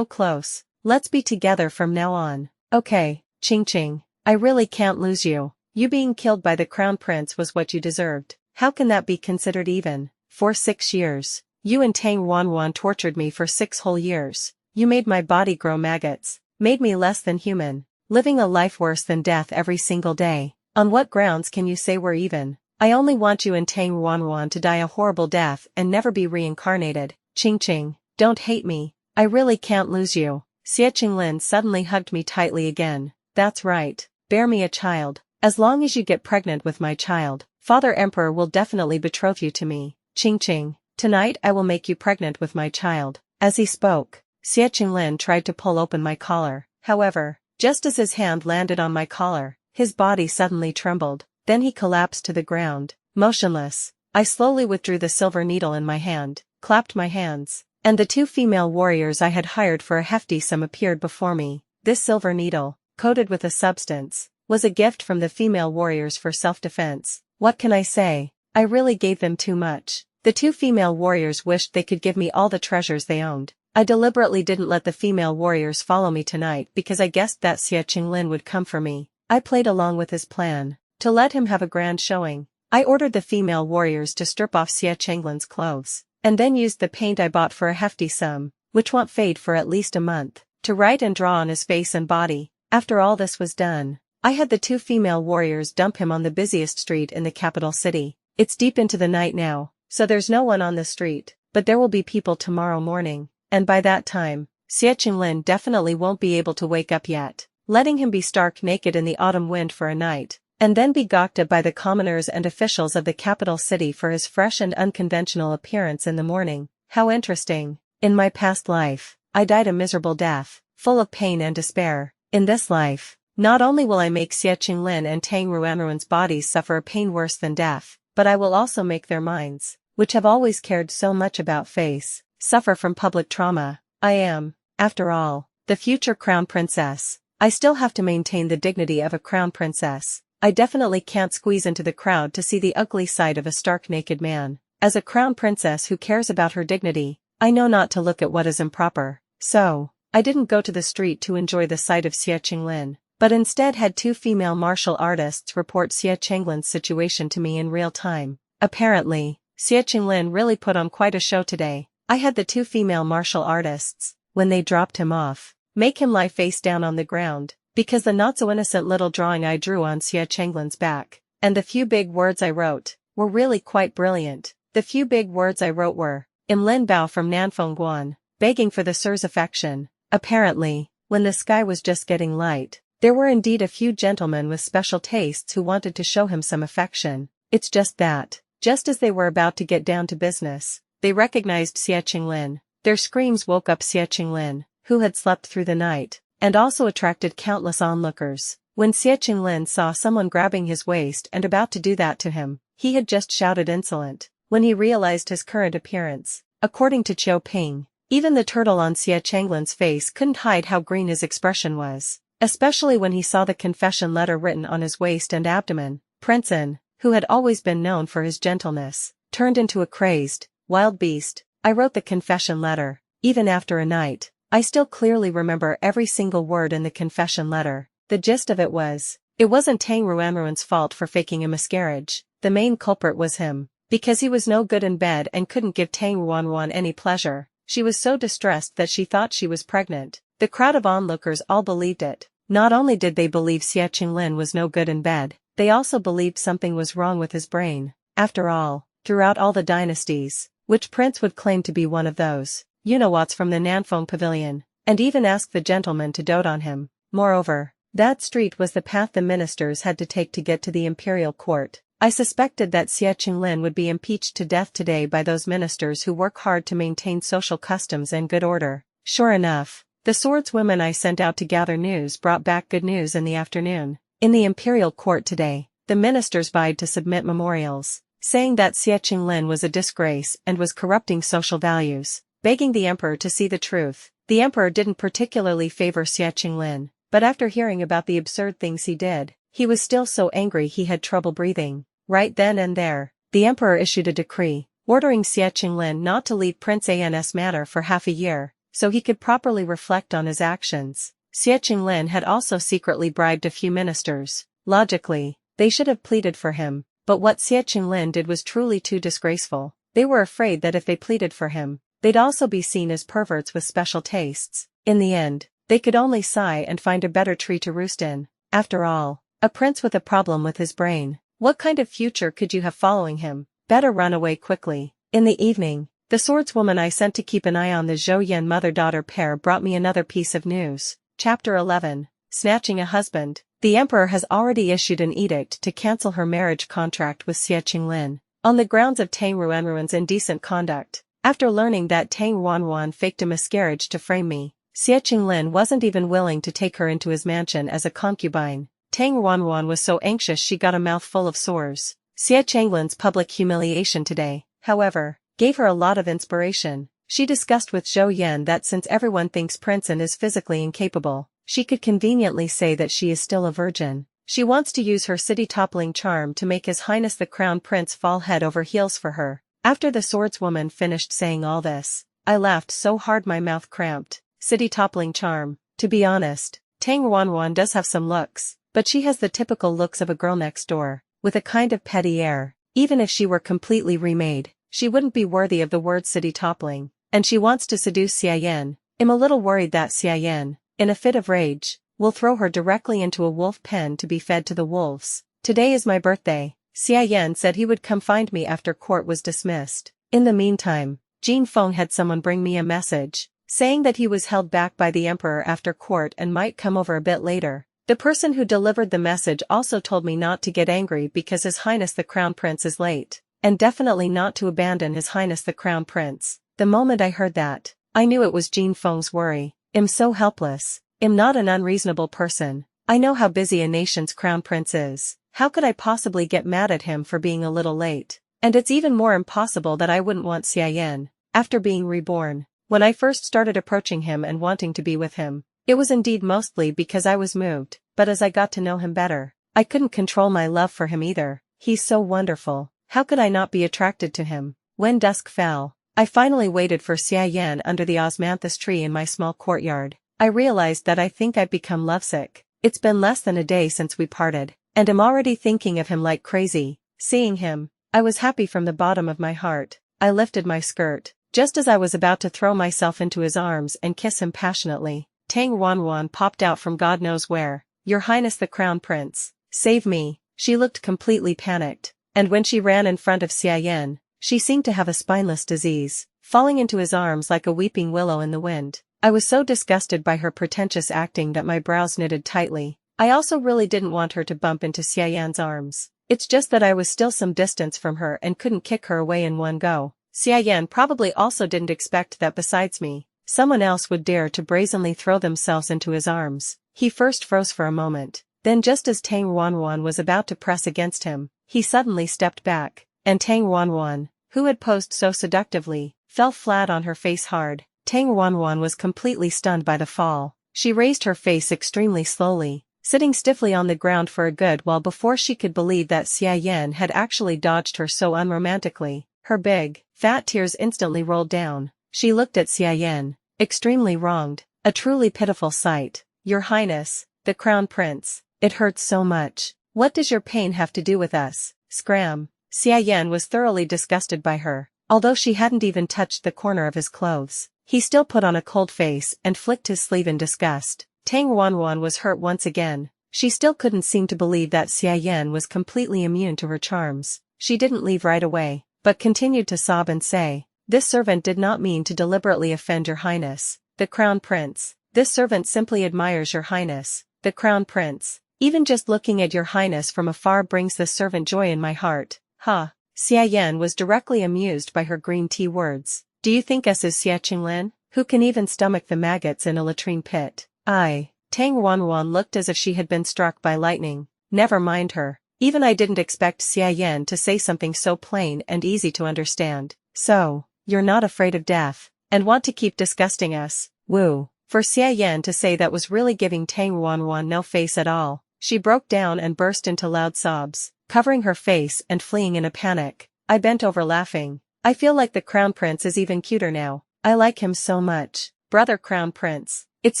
close. Let's be together from now on. Okay, Ching Ching, I really can't lose you. You being killed by the crown prince was what you deserved. How can that be considered even? For 6 years, you and Tang Ruanruan tortured me for 6 whole years. You made my body grow maggots, made me less than human, living a life worse than death every single day. On what grounds can you say we're even? I only want you and Tang Ruanruan to die a horrible death and never be reincarnated. Ching Ching, don't hate me. I really can't lose you. Xianxia suddenly hugged me tightly again. That's right. Bear me a child. As long as you get pregnant with my child, Father Emperor will definitely betroth you to me. Ching Ching, tonight I will make you pregnant with my child. As he spoke, Xianxia tried to pull open my collar. However, just as his hand landed on my collar, his body suddenly trembled. Then he collapsed to the ground, motionless. I slowly withdrew the silver needle in my hand, clapped my hands, and the 2 female warriors I had hired for a hefty sum appeared before me. This silver needle, coated with a substance, was a gift from the female warriors for self-defense. What can I say? I really gave them too much. The 2 female warriors wished they could give me all the treasures they owned. I deliberately didn't let the female warriors follow me tonight because I guessed that Xianxia would come for me. I played along with his plan. To let him have a grand showing, I ordered the female warriors to strip off Xianxia's clothes, and then used the paint I bought for a hefty sum, which won't fade for at least a month, to write and draw on his face and body. After all this was done, I had the 2 female warriors dump him on the busiest street in the capital city. It's deep into the night now, so there's no one on the street, but there will be people tomorrow morning, and by that time, Xianxia definitely won't be able to wake up yet. Letting him be stark naked in the autumn wind for a night, and then be gawked at by the commoners and officials of the capital city for his fresh and unconventional appearance in the morning. How interesting. In my past life, I died a miserable death, full of pain and despair. In this life, not only will I make Xianxia and Tang Ruanruan's bodies suffer a pain worse than death, but I will also make their minds, which have always cared so much about face, suffer from public trauma. I am, after all, the future crown princess. I still have to maintain the dignity of a crown princess. I definitely can't squeeze into the crowd to see the ugly side of a stark naked man. As a crown princess who cares about her dignity, I know not to look at what is improper. So, I didn't go to the street to enjoy the sight of Xianxia, but instead had 2 female martial artists report Xianxia's situation to me in real time. Apparently, Xianxia really put on quite a show today. I had the 2 female martial artists, when they dropped him off, make him lie face down on the ground, because the not-so-innocent little drawing I drew on Xianxia's back, and the few big words I wrote, were really quite brilliant. The few big words I wrote were, Im Lin Bao from Nanfeng Guan, begging for the sir's affection. Apparently, when the sky was just getting light, there were indeed a few gentlemen with special tastes who wanted to show him some affection. It's just that, just as they were about to get down to business, they recognized Xianxia. Their screams woke up Xianxia, who had slept through the night, and also attracted countless onlookers. When Xianxia saw someone grabbing his waist and about to do that to him, he had just shouted insolent. When he realized his current appearance, according to Qiu Ping, even the turtle on Xianxia's face couldn't hide how green his expression was. especially when he saw the confession letter written on his waist and abdomen. Prince In, who had always been known for his gentleness, turned into a crazed, wild beast. I wrote the confession letter. Even after a night, I still clearly remember every single word in the confession letter. The gist of it was, it wasn't Tang Ruanruan's fault for faking a miscarriage. The main culprit was him, because he was no good in bed and couldn't give Tang Ruanruan any pleasure. She was so distressed that she thought she was pregnant. The crowd of onlookers all believed it. Not only did they believe Xie Qinglin was no good in bed, they also believed something was wrong with his brain. After all, throughout all the dynasties, which prince would claim to be one of those Unawats from the Nanfeng Pavilion, and even ask the gentleman to dote on him? Moreover, that street was the path the ministers had to take to get to the imperial court. I suspected that Xie Qinglin would be impeached to death today by those ministers who work hard to maintain social customs and good order. Sure enough, the swordswomen I sent out to gather news brought back good news in the afternoon. In the imperial court today, the ministers vied to submit memorials, saying that Xie Qinglin was a disgrace and was corrupting social values, begging the emperor to see the truth. The emperor didn't particularly favor Xie Qinglin, but after hearing about the absurd things he did, he was still so angry he had trouble breathing. Right then and there, the emperor issued a decree, ordering Xie Qinglin not to leave Prince An's manor for half a year, so he could properly reflect on his actions. Xie Qinglin had also secretly bribed a few ministers. Logically, they should have pleaded for him, but what Xie Qinglin did was truly too disgraceful. They were afraid that if they pleaded for him, they'd also be seen as perverts with special tastes. In the end, they could only sigh and find a better tree to roost in. After all, a prince with a problem with his brain. What kind of future could you have following him? Better run away quickly. In the evening, the swordswoman I sent to keep an eye on the Zhou Yan mother-daughter pair brought me another piece of news. Chapter 11. Snatching a husband. The emperor has already issued an edict to cancel her marriage contract with Xie Qinglin, on the grounds of Tang Ruanruan's indecent conduct. After learning that Tang Ruanruan faked a miscarriage to frame me, Xie Qinglin wasn't even willing to take her into his mansion as a concubine. Tang Ruanruan was so anxious she got a mouthful of sores. Xie Qinglin's public humiliation today, however, gave her a lot of inspiration. She discussed with Zhou Yan that since everyone thinks Prince An is physically incapable, she could conveniently say that she is still a virgin. She wants to use her city-toppling charm to make His Highness the Crown Prince fall head over heels for her. After the swordswoman finished saying all this, I laughed so hard my mouth cramped. City-toppling charm. To be honest, Tang Ruanruan does have some looks, but she has the typical looks of a girl next door, with a kind of petty air. Even if she were completely remade, she wouldn't be worthy of the word city-toppling. And she wants to seduce Xia Yan. I'm a little worried that Xia Yan, in a fit of rage, will throw her directly into a wolf pen to be fed to the wolves. Today is my birthday. Xia Yan said he would come find me after court was dismissed. In the meantime, Jin Feng had someone bring me a message, saying that he was held back by the emperor after court and might come over a bit later. The person who delivered the message also told me not to get angry because His Highness the Crown Prince is late, and definitely not to abandon His Highness the Crown Prince. The moment I heard that, I knew it was Jin Feng's worry. I'm so helpless. I'm not an unreasonable person. I know how busy a nation's crown prince is. How could I possibly get mad at him for being a little late? And it's even more impossible that I wouldn't want Xia Yan, after being reborn. When I first started approaching him and wanting to be with him, it was indeed mostly because I was moved, but as I got to know him better, I couldn't control my love for him either. He's so wonderful. How could I not be attracted to him? When dusk fell, I finally waited for Xia Yan under the osmanthus tree in my small courtyard. I realized that I think I've become lovesick. It's been less than a day since we parted, and I'm already thinking of him like crazy. Seeing him, I was happy from the bottom of my heart. I lifted my skirt, just as I was about to throw myself into his arms and kiss him passionately. Tang Ruanruan popped out from God knows where. Your Highness the Crown Prince, save me. She looked completely panicked, and when she ran in front of Xia Yan, she seemed to have a spineless disease, falling into his arms like a weeping willow in the wind. I was so disgusted by her pretentious acting that my brows knitted tightly. I also really didn't want her to bump into Xia Yan's arms. It's just that I was still some distance from her and couldn't kick her away in one go. Xia Yan probably also didn't expect that besides me, someone else would dare to brazenly throw themselves into his arms. He first froze for a moment, then just as Tang Ruanruan was about to press against him, he suddenly stepped back, and Tang Ruanruan, who had posed so seductively, fell flat on her face hard. Tang Ruanruan was completely stunned by the fall. She raised her face extremely slowly, sitting stiffly on the ground for a good while before she could believe that Xiaoyan had actually dodged her so unromantically. Her big, fat tears instantly rolled down. She looked at Xiaoyan, extremely wronged, a truly pitiful sight. "Your Highness, the Crown Prince, it hurts so much. What does your pain have to do with us?" Scram. Xiaoyan was thoroughly disgusted by her. Although she hadn't even touched the corner of his clothes, he still put on a cold face and flicked his sleeve in disgust. Tang Ruanruan was hurt once again. She still couldn't seem to believe that Xiaoyan was completely immune to her charms. She didn't leave right away, but continued to sob and say, "This servant did not mean to deliberately offend your highness, the Crown Prince. This servant simply admires your highness, the Crown Prince. Even just looking at your highness from afar brings this servant joy in my heart." Ha! Xiaoyan was directly amused by her green tea words. "Do you think us is Xiaqinglin, who can even stomach the maggots in a latrine pit?" Tang Ruanruan looked as if she had been struck by lightning. Never mind her. Even I didn't expect Xiaoyan to say something so plain and easy to understand. "So, you're not afraid of death, and want to keep disgusting us." Woo. For Xiaoyan to say that was really giving Tang Ruanruan no face at all. She broke down and burst into loud sobs, covering her face and fleeing in a panic. I bent over laughing. "I feel like the Crown Prince is even cuter now. I like him so much. Brother Crown Prince, it's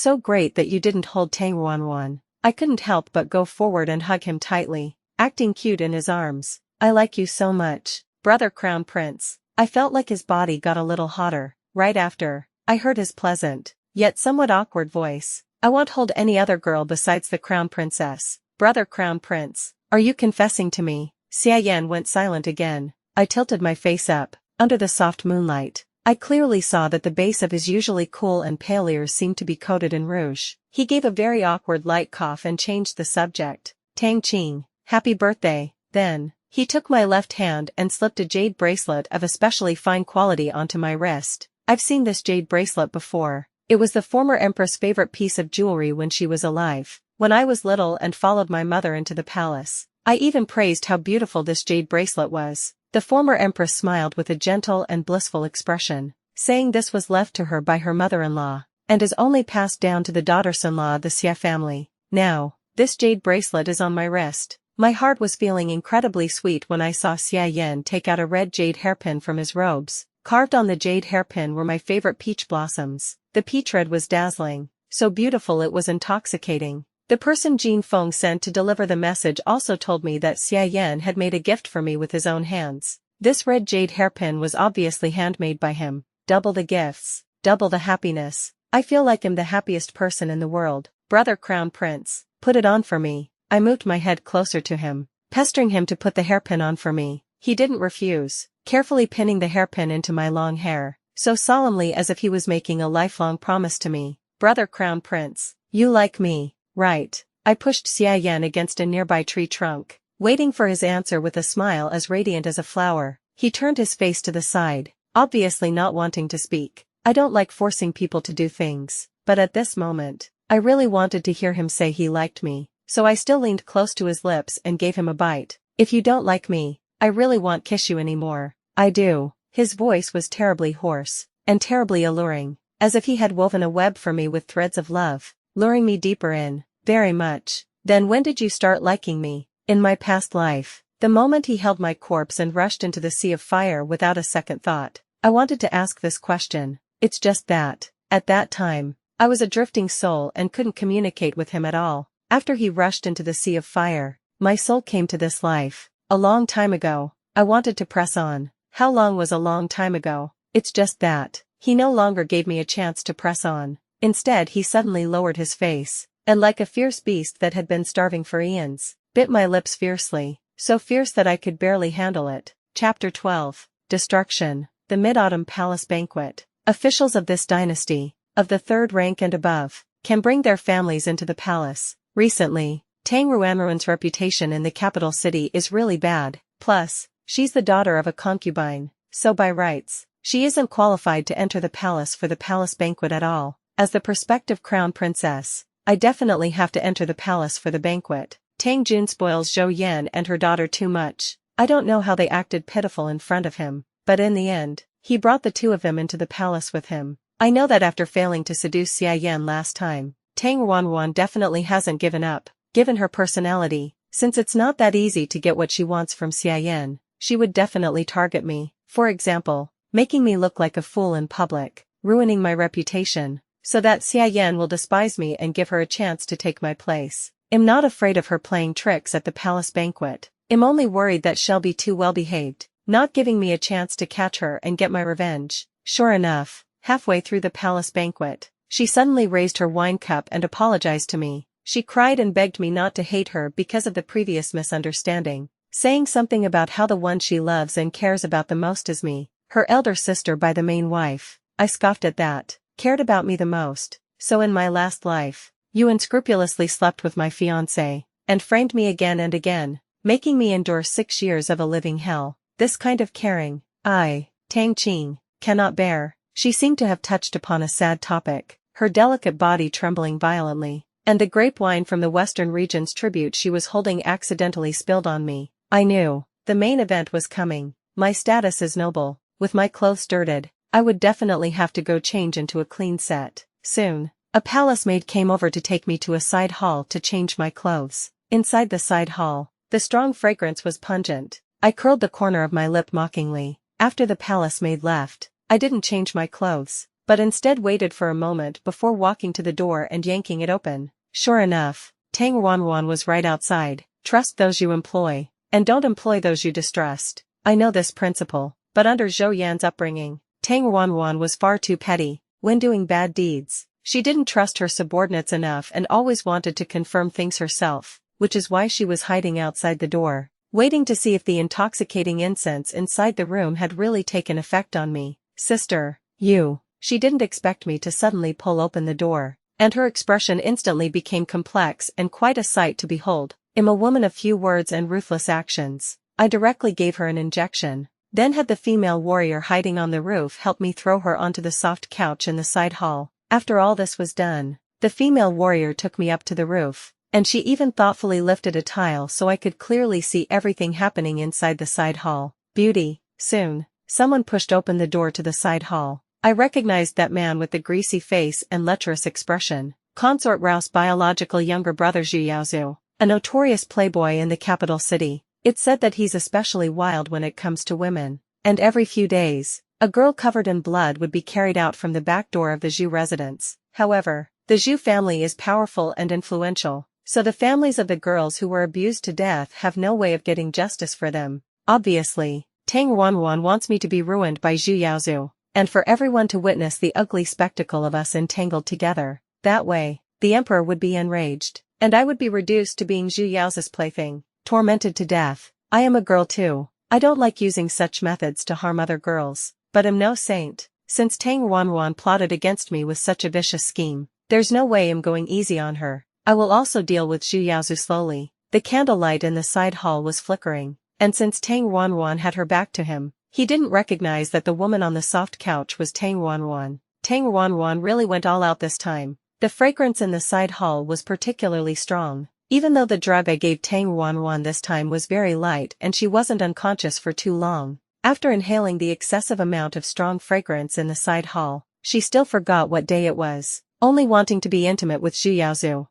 so great that you didn't hold Tang Ruanruan." I couldn't help but go forward and hug him tightly, acting cute in his arms. "I like you so much, Brother Crown Prince." I felt like his body got a little hotter. Right after, I heard his pleasant, yet somewhat awkward voice. "I won't hold any other girl besides the Crown Princess. Brother Crown Prince, are you confessing to me?" Xiaoyan went silent again. I tilted my face up. Under the soft moonlight, I clearly saw that the base of his usually cool and pale ears seemed to be coated in rouge. He gave a very awkward light cough and changed the subject. "Tang Qing, happy birthday." Then, he took my left hand and slipped a jade bracelet of especially fine quality onto my wrist. I've seen this jade bracelet before. It was the former empress' favorite piece of jewelry when she was alive. When I was little and followed my mother into the palace, I even praised how beautiful this jade bracelet was. The former empress smiled with a gentle and blissful expression, saying this was left to her by her mother-in-law, and is only passed down to the daughters-in-law of the Xia family. Now, this jade bracelet is on my wrist. My heart was feeling incredibly sweet when I saw Xiaoyan take out a red jade hairpin from his robes. Carved on the jade hairpin were my favorite peach blossoms. The peach red was dazzling, so beautiful it was intoxicating. The person Jin Feng sent to deliver the message also told me that Xiaoyan had made a gift for me with his own hands. This red jade hairpin was obviously handmade by him. Double the gifts, double the happiness. I feel like I'm the happiest person in the world. Brother Crown Prince, put it on for me. I moved my head closer to him, pestering him to put the hairpin on for me. He didn't refuse, carefully pinning the hairpin into my long hair, so solemnly as if he was making a lifelong promise to me. "Brother Crown Prince, you like me, right?" I pushed Xiaoyan against a nearby tree trunk, waiting for his answer with a smile as radiant as a flower. He turned his face to the side, obviously not wanting to speak. I don't like forcing people to do things, but at this moment, I really wanted to hear him say he liked me, so I still leaned close to his lips and gave him a bite. "If you don't like me, I really won't kiss you anymore." "I do." His voice was terribly hoarse, and terribly alluring, as if he had woven a web for me with threads of love, luring me deeper in. "Very much." "Then when did you start liking me?" "In my past life." The moment he held my corpse and rushed into the sea of fire without a second thought. I wanted to ask this question. It's just that, at that time, I was a drifting soul and couldn't communicate with him at all. After he rushed into the sea of fire, my soul came to this life. A long time ago. I wanted to press on. How long was a long time ago? It's just that, he no longer gave me a chance to press on. Instead he suddenly lowered his face, and like a fierce beast that had been starving for eons, bit my lips fiercely, so fierce that I could barely handle it. Chapter 12. Destruction. The Mid-Autumn Palace Banquet. Officials of this dynasty, of the third rank and above, can bring their families into the palace. Recently, Tang Ruanruan's reputation in the capital city is really bad. Plus, she's the daughter of a concubine, so by rights, she isn't qualified to enter the palace for the palace banquet at all. As the prospective crown princess, I definitely have to enter the palace for the banquet. Tang Jun spoils Zhou Yan and her daughter too much. I don't know how they acted pitiful in front of him, but in the end, he brought the two of them into the palace with him. I know that after failing to seduce Xiaoyan last time, Tang Wanwan definitely hasn't given up. Given her personality, since it's not that easy to get what she wants from Xiaoyan, she would definitely target me, for example, making me look like a fool in public, ruining my reputation, so that Xiaoyan will despise me and give her a chance to take my place. I'm not afraid of her playing tricks at the palace banquet. I'm only worried that she'll be too well behaved, not giving me a chance to catch her and get my revenge. Sure enough, halfway through the palace banquet, she suddenly raised her wine cup and apologized to me. She cried and begged me not to hate her because of the previous misunderstanding, saying something about how the one she loves and cares about the most is me, her elder sister by the main wife. I scoffed at that. Cared about me the most. So in my last life, you unscrupulously slept with my fiancé, and framed me again and again, making me endure 6 years of a living hell. This kind of caring, Tang Qing, cannot bear. She seemed to have touched upon a sad topic, her delicate body trembling violently, and the grape wine from the western region's tribute she was holding accidentally spilled on me. I knew, the main event was coming. My status is noble. With my clothes dirted, I would definitely have to go change into a clean set. Soon, a palace maid came over to take me to a side hall to change my clothes. Inside the side hall, the strong fragrance was pungent. I curled the corner of my lip mockingly. After the palace maid left, I didn't change my clothes, but instead waited for a moment before walking to the door and yanking it open. Sure enough, Tang Wanwan was right outside. Trust those you employ, and don't employ those you distrust. I know this principle, but under Zhou Yan's upbringing, Tang Wanwan was far too petty. When doing bad deeds, she didn't trust her subordinates enough and always wanted to confirm things herself, which is why she was hiding outside the door, waiting to see if the intoxicating incense inside the room had really taken effect on me. Sister, you. She didn't expect me to suddenly pull open the door, and her expression instantly became complex and quite a sight to behold. I'm a woman of few words and ruthless actions. I directly gave her an injection, then had the female warrior hiding on the roof help me throw her onto the soft couch in the side hall. After all this was done, the female warrior took me up to the roof, and she even thoughtfully lifted a tile so I could clearly see everything happening inside the side hall. Beauty. Soon, someone pushed open the door to the side hall. I recognized that man with the greasy face and lecherous expression. Consort Rao's biological younger brother Zhu Yaozu, a notorious playboy in the capital city. It's said that he's especially wild when it comes to women, and every few days, a girl covered in blood would be carried out from the back door of the Zhu residence. However, the Zhu family is powerful and influential, so the families of the girls who were abused to death have no way of getting justice for them. Obviously, Tang Wanwan wants me to be ruined by Zhu Yaozu, and for everyone to witness the ugly spectacle of us entangled together. That way, the emperor would be enraged, and I would be reduced to being Zhu Yaozu's plaything, tormented to death. I am a girl too. I don't like using such methods to harm other girls, but am no saint. Since Tang Wanwan plotted against me with such a vicious scheme, there's no way I'm going easy on her. I will also deal with Zhu Yaozu slowly. The candlelight in the side hall was flickering, and since Tang Wanwan had her back to him, he didn't recognize that the woman on the soft couch was Tang Wanwan. Tang Wanwan really went all out this time. The fragrance in the side hall was particularly strong, even though the drug I gave Tang Wanwan this time was very light and she wasn't unconscious for too long. After inhaling the excessive amount of strong fragrance in the side hall, she still forgot what day it was, only wanting to be intimate with Zhu Yaozu.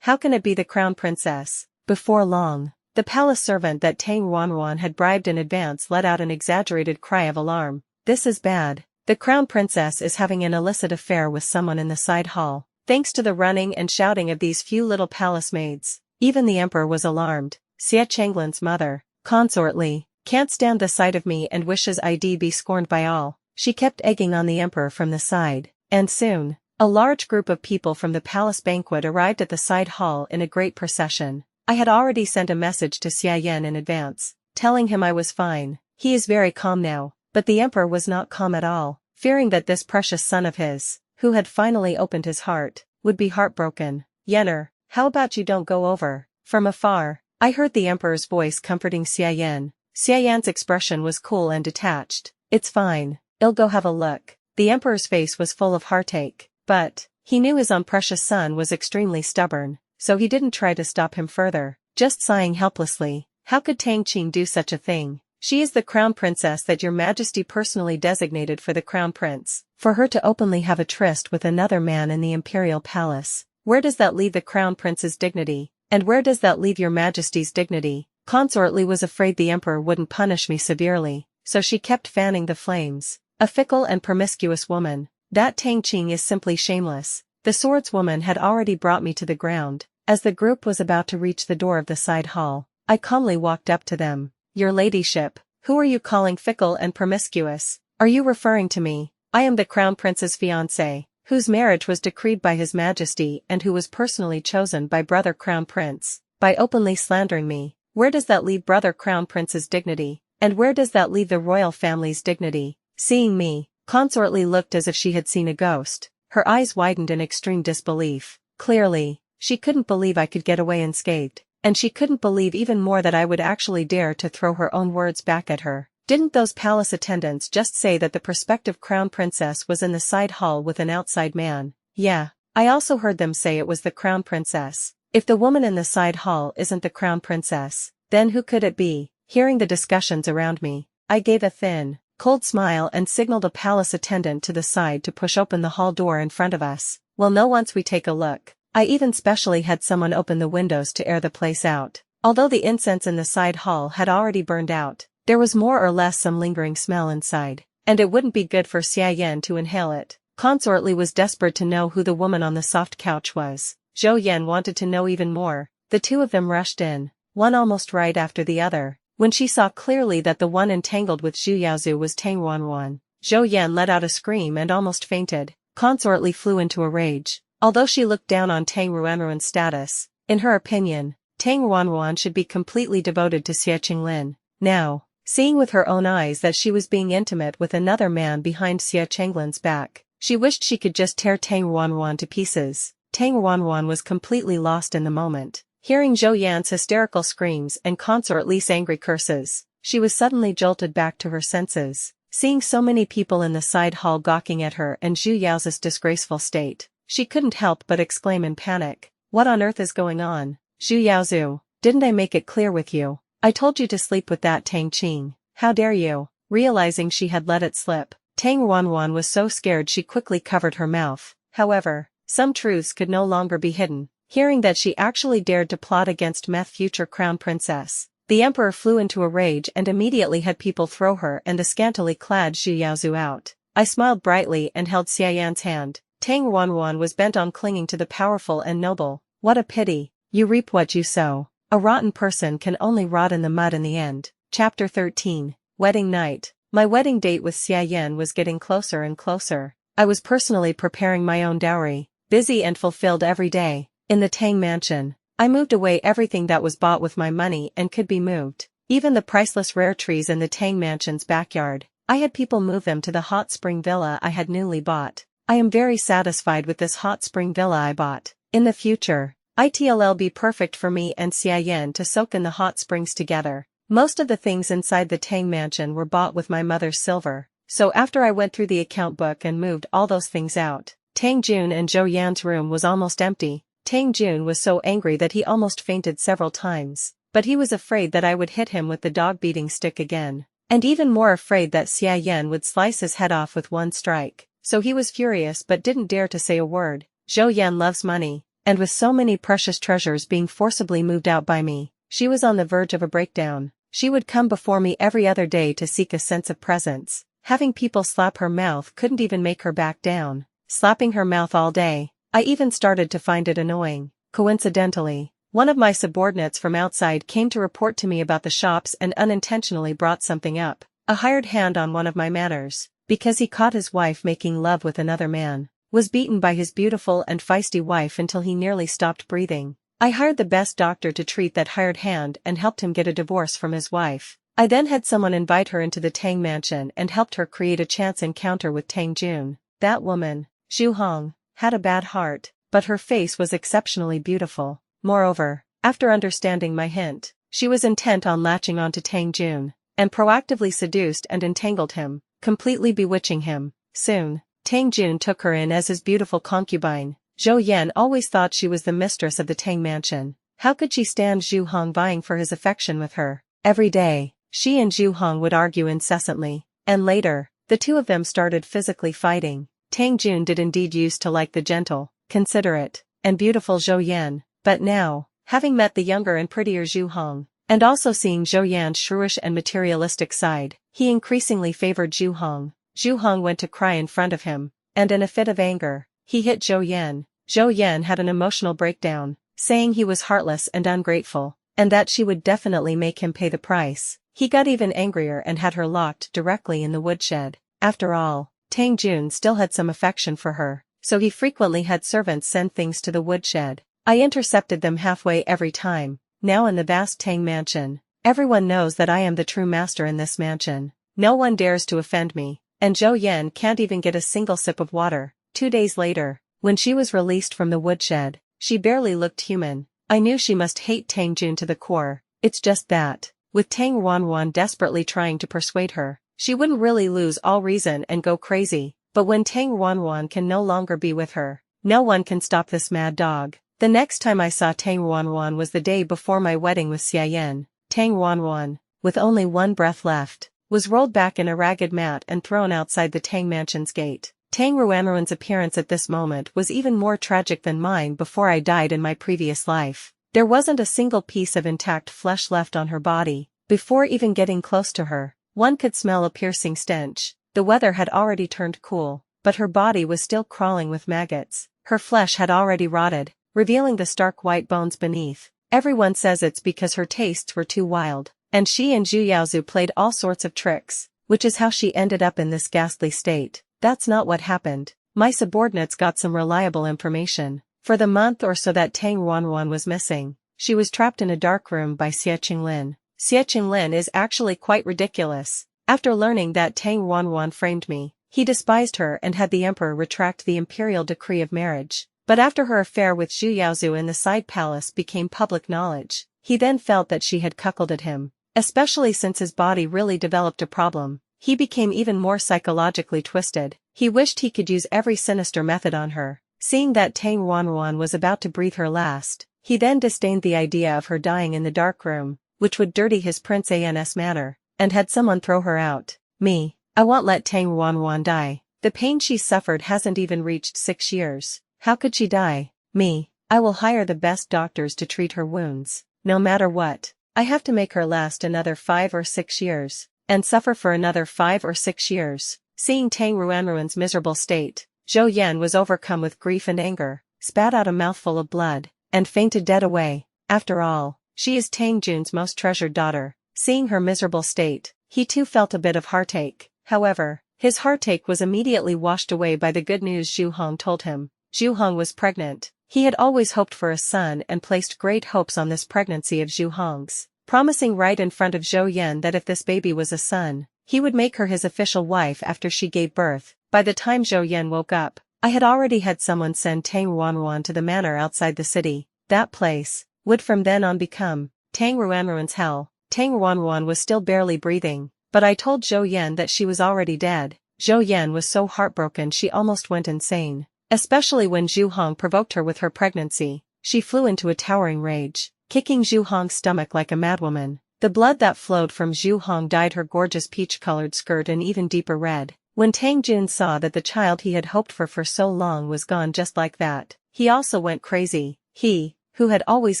How can it be the crown princess? Before long, the palace servant that Tang Wanwan had bribed in advance let out an exaggerated cry of alarm. This is bad. The crown princess is having an illicit affair with someone in the side hall. Thanks to the running and shouting of these few little palace maids, even the emperor was alarmed. Xie Chenglin's mother, Consort Li, can't stand the sight of me and wishes I'd be scorned by all. She kept egging on the emperor from the side, and soon, a large group of people from the palace banquet arrived at the side hall in a great procession. I had already sent a message to Xiaoyan in advance, telling him I was fine. He is very calm now, but the emperor was not calm at all, fearing that this precious son of his, who had finally opened his heart, would be heartbroken. Yener, how about you don't go over? From afar, I heard the emperor's voice comforting Xiaoyan. Xiaoyan's expression was cool and detached. It's fine, I'll go have a look. The emperor's face was full of heartache, but he knew his own precious son was extremely stubborn, so he didn't try to stop him further, just sighing helplessly. How could Tang Qing do such a thing? She is the crown princess that your majesty personally designated for the crown prince. For her to openly have a tryst with another man in the imperial palace, Where does that leave the crown prince's dignity? And where does that leave your majesty's dignity? Consort Li was afraid the emperor wouldn't punish me severely, so she kept fanning the flames. A fickle and promiscuous woman. That Tang Qing is simply shameless. The swordswoman had already brought me to the ground. As the group was about to reach the door of the side hall, I calmly walked up to them. Your ladyship, who are you calling fickle and promiscuous? Are you referring to me? I am the crown prince's fiancé, whose marriage was decreed by his majesty and who was personally chosen by brother crown prince. By openly slandering me, where does that leave brother crown prince's dignity? And where does that leave the royal family's dignity? Seeing me, Consort Li looked as if she had seen a ghost. Her eyes widened in extreme disbelief. Clearly, she couldn't believe I could get away unscathed, and she couldn't believe even more that I would actually dare to throw her own words back at her. Didn't those palace attendants just say that the prospective crown princess was in the side hall with an outside man? Yeah, I also heard them say it was the crown princess. If the woman in the side hall isn't the crown princess, then who could it be? Hearing the discussions around me, I gave a thin, cold smile and signaled a palace attendant to the side to push open the hall door in front of us. Well, no, once we take a look. I even specially had someone open the windows to air the place out. Although the incense in the side hall had already burned out, there was more or less some lingering smell inside, and it wouldn't be good for Xia Yan to inhale it. Consort Li was desperate to know who the woman on the soft couch was. Zhou Yan wanted to know even more. The two of them rushed in, one almost right after the other. When she saw clearly that the one entangled with Zhu Yaozu was Tang Ruanruan, Zhou Yan let out a scream and almost fainted. Consort Li flew into a rage. Although she looked down on Tang Ruanruan's status, in her opinion, Tang Ruanruan should be completely devoted to Xie Qinglin. Now, seeing with her own eyes that she was being intimate with another man behind Xie Qinglin's back, she wished she could just tear Tang Ruanruan to pieces. Tang Ruanruan was completely lost in the moment. Hearing Zhou Yan's hysterical screams and Consort Li's angry curses, she was suddenly jolted back to her senses. Seeing so many people in the side hall gawking at her and Zhu Yao's disgraceful state, she couldn't help but exclaim in panic. What on earth is going on? Zhu Yaozu, didn't I make it clear with you? I told you to sleep with that Tang Qing. How dare you? Realizing she had let it slip, Tang Ruanruan was so scared she quickly covered her mouth. However, some truths could no longer be hidden. Hearing that she actually dared to plot against Meth future crown princess, the emperor flew into a rage and immediately had people throw her and the scantily clad Zhu Yaozu out. I smiled brightly and held Xia Yan's hand. Tang Ruanruan was bent on clinging to the powerful and noble. What a pity. You reap what you sow. A rotten person can only rot in the mud in the end. Chapter 13. Wedding Night. My wedding date with Xia Yan was getting closer and closer. I was personally preparing my own dowry, busy and fulfilled every day. In the Tang mansion, I moved away everything that was bought with my money and could be moved. Even the priceless rare trees in the Tang mansion's backyard, I had people move them to the hot spring villa I had newly bought. I am very satisfied with this hot spring villa I bought. In the future, it'll be perfect for me and Xia Yan to soak in the hot springs together. Most of the things inside the Tang mansion were bought with my mother's silver, so after I went through the account book and moved all those things out, Tang Jun and Zhou Yan's room was almost empty. Tang Jun was so angry that he almost fainted several times, but he was afraid that I would hit him with the dog-beating stick again, and even more afraid that Xia Yan would slice his head off with one strike, so he was furious but didn't dare to say a word. Zhou Yan loves money, and with so many precious treasures being forcibly moved out by me, she was on the verge of a breakdown. She would come before me every other day to seek a sense of presence. Having people slap her mouth couldn't even make her back down. Slapping her mouth all day, I even started to find it annoying. Coincidentally, one of my subordinates from outside came to report to me about the shops and unintentionally brought something up. A hired hand on one of my manners, because he caught his wife making love with another man, was beaten by his beautiful and feisty wife until he nearly stopped breathing. I hired the best doctor to treat that hired hand and helped him get a divorce from his wife. I then had someone invite her into the Tang mansion and helped her create a chance encounter with Tang Jun. That woman, Zhu Hong, had a bad heart, but her face was exceptionally beautiful. Moreover, after understanding my hint, she was intent on latching onto Tang Jun, and proactively seduced and entangled him, completely bewitching him. Soon, Tang Jun took her in as his beautiful concubine. Zhou Yan always thought she was the mistress of the Tang mansion. How could she stand Zhu Hong vying for his affection with her? Every day, she and Zhu Hong would argue incessantly, and later, the two of them started physically fighting. Tang Jun did indeed used to like the gentle, considerate, and beautiful Zhou Yan, but now, having met the younger and prettier Zhu Hong, and also seeing Zhou Yan's shrewish and materialistic side, he increasingly favored Zhu Hong. Zhu Hong went to cry in front of him, and in a fit of anger, he hit Zhou Yan. Zhou Yan had an emotional breakdown, saying he was heartless and ungrateful, and that she would definitely make him pay the price. He got even angrier and had her locked directly in the woodshed. After all, Tang Jun still had some affection for her, so he frequently had servants send things to the woodshed. I intercepted them halfway every time. Now in the vast Tang mansion, everyone knows that I am the true master in this mansion. No one dares to offend me, and Zhou Yan can't even get a single sip of water. 2 days later, when she was released from the woodshed, she barely looked human. I knew she must hate Tang Jun to the core. It's just that, with Tang Ruanruan desperately trying to persuade her, she wouldn't really lose all reason and go crazy. But when Tang Ruanruan can no longer be with her, no one can stop this mad dog. The next time I saw Tang Ruanruan was the day before my wedding with Xia Yan. Tang Ruanruan, with only one breath left, was rolled back in a ragged mat and thrown outside the Tang mansion's gate. Tang Ruanruan's appearance at this moment was even more tragic than mine before I died in my previous life. There wasn't a single piece of intact flesh left on her body. Before even getting close to her, one could smell a piercing stench. The weather had already turned cool, but her body was still crawling with maggots. Her flesh had already rotted, revealing the stark white bones beneath. Everyone says it's because her tastes were too wild, and she and Zhu Yaozu played all sorts of tricks, which is how she ended up in this ghastly state. That's not what happened. My subordinates got some reliable information. For the month or so that Tang Ruanruan was missing, she was trapped in a dark room by Xie Qinglin. Xie Qinglin is actually quite ridiculous. After learning that Tang Ruanruan framed me, he despised her and had the emperor retract the imperial decree of marriage. But after her affair with Zhu Yaozu in the side palace became public knowledge, he then felt that she had cuckolded him. Especially since his body really developed a problem, he became even more psychologically twisted. He wished he could use every sinister method on her. Seeing that Tang Ruanruan was about to breathe her last, he then disdained the idea of her dying in the dark room, which would dirty his Prince An's manner, and had someone throw her out. Me, I won't let Tang Ruanruan die. The pain she suffered hasn't even reached 6 years. How could she die? Me, I will hire the best doctors to treat her wounds. No matter what, I have to make her last another 5 or 6 years, and suffer for another 5 or 6 years. Seeing Tang Ruanruan's miserable state, Zhou Yan was overcome with grief and anger, spat out a mouthful of blood, and fainted dead away. After all, she is Tang Jun's most treasured daughter. Seeing her miserable state, he too felt a bit of heartache. However, his heartache was immediately washed away by the good news Zhu Hong told him. Zhu Hong was pregnant. He had always hoped for a son and placed great hopes on this pregnancy of Zhu Hong's, promising right in front of Zhou Yan that if this baby was a son, he would make her his official wife after she gave birth. By the time Zhou Yan woke up, I had already had someone send Tang Ruanruan to the manor outside the city. That place would from then on become Tang Ruanruan's hell. Tang Ruanruan was still barely breathing, but I told Zhou Yan that she was already dead. Zhou Yan was so heartbroken she almost went insane. Especially when Zhu Hong provoked her with her pregnancy, she flew into a towering rage, kicking Zhu Hong's stomach like a madwoman. The blood that flowed from Zhu Hong dyed her gorgeous peach-colored skirt an even deeper red. When Tang Jun saw that the child he had hoped for so long was gone just like that, he also went crazy. He, who had always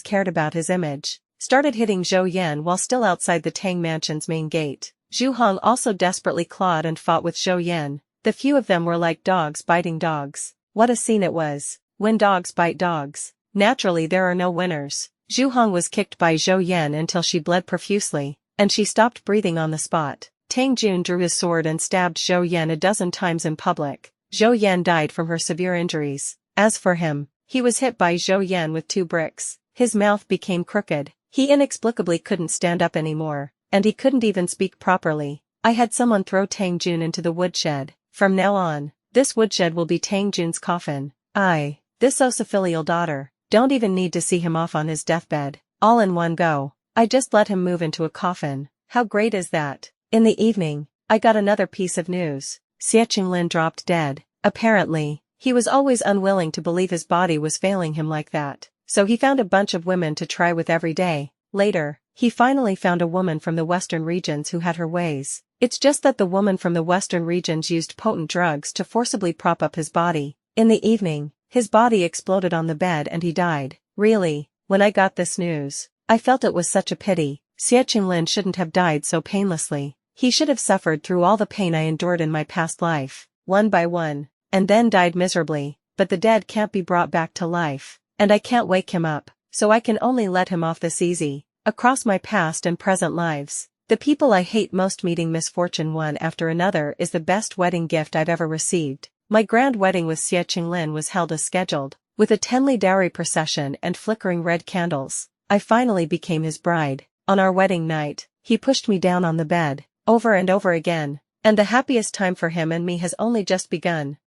cared about his image, started hitting Zhou Yan while still outside the Tang mansion's main gate. Zhu Hong also desperately clawed and fought with Zhou Yan. The few of them were like dogs biting dogs. What a scene it was. When dogs bite dogs, naturally there are no winners. Zhu Hong was kicked by Zhou Yan until she bled profusely, and she stopped breathing on the spot. Tang Jun drew his sword and stabbed Zhou Yan a dozen times in public. Zhou Yan died from her severe injuries. As for him, he was hit by Zhou Yan with 2 bricks. His mouth became crooked. He inexplicably couldn't stand up anymore, and he couldn't even speak properly. I had someone throw Tang Jun into the woodshed. From now on, this woodshed will be Tang Jun's coffin. This ossifilial daughter, don't even need to see him off on his deathbed, all in one go. I just let him move into a coffin. How great is that? In the evening, I got another piece of news. Xie Qinglin dropped dead. Apparently, he was always unwilling to believe his body was failing him like that, so he found a bunch of women to try with every day. Later, he finally found a woman from the western regions who had her ways. It's just that the woman from the western regions used potent drugs to forcibly prop up his body. In the evening, His body exploded on the bed and he died. Really, when I got this news, I felt it was such a pity. Xianxia shouldn't have died so painlessly. He should have suffered through all the pain I endured in my past life, one by one, and then died miserably. But the dead can't be brought back to life, and I can't wake him up, so I can only let him off this easy. Across my past and present lives, the people I hate most meeting misfortune one after another is the best wedding gift I've ever received. My grand wedding with Xianxia was held as scheduled, with a tenly dowry procession and flickering red candles. I finally became his bride. On our wedding night, he pushed me down on the bed, over and over again, and the happiest time for him and me has only just begun.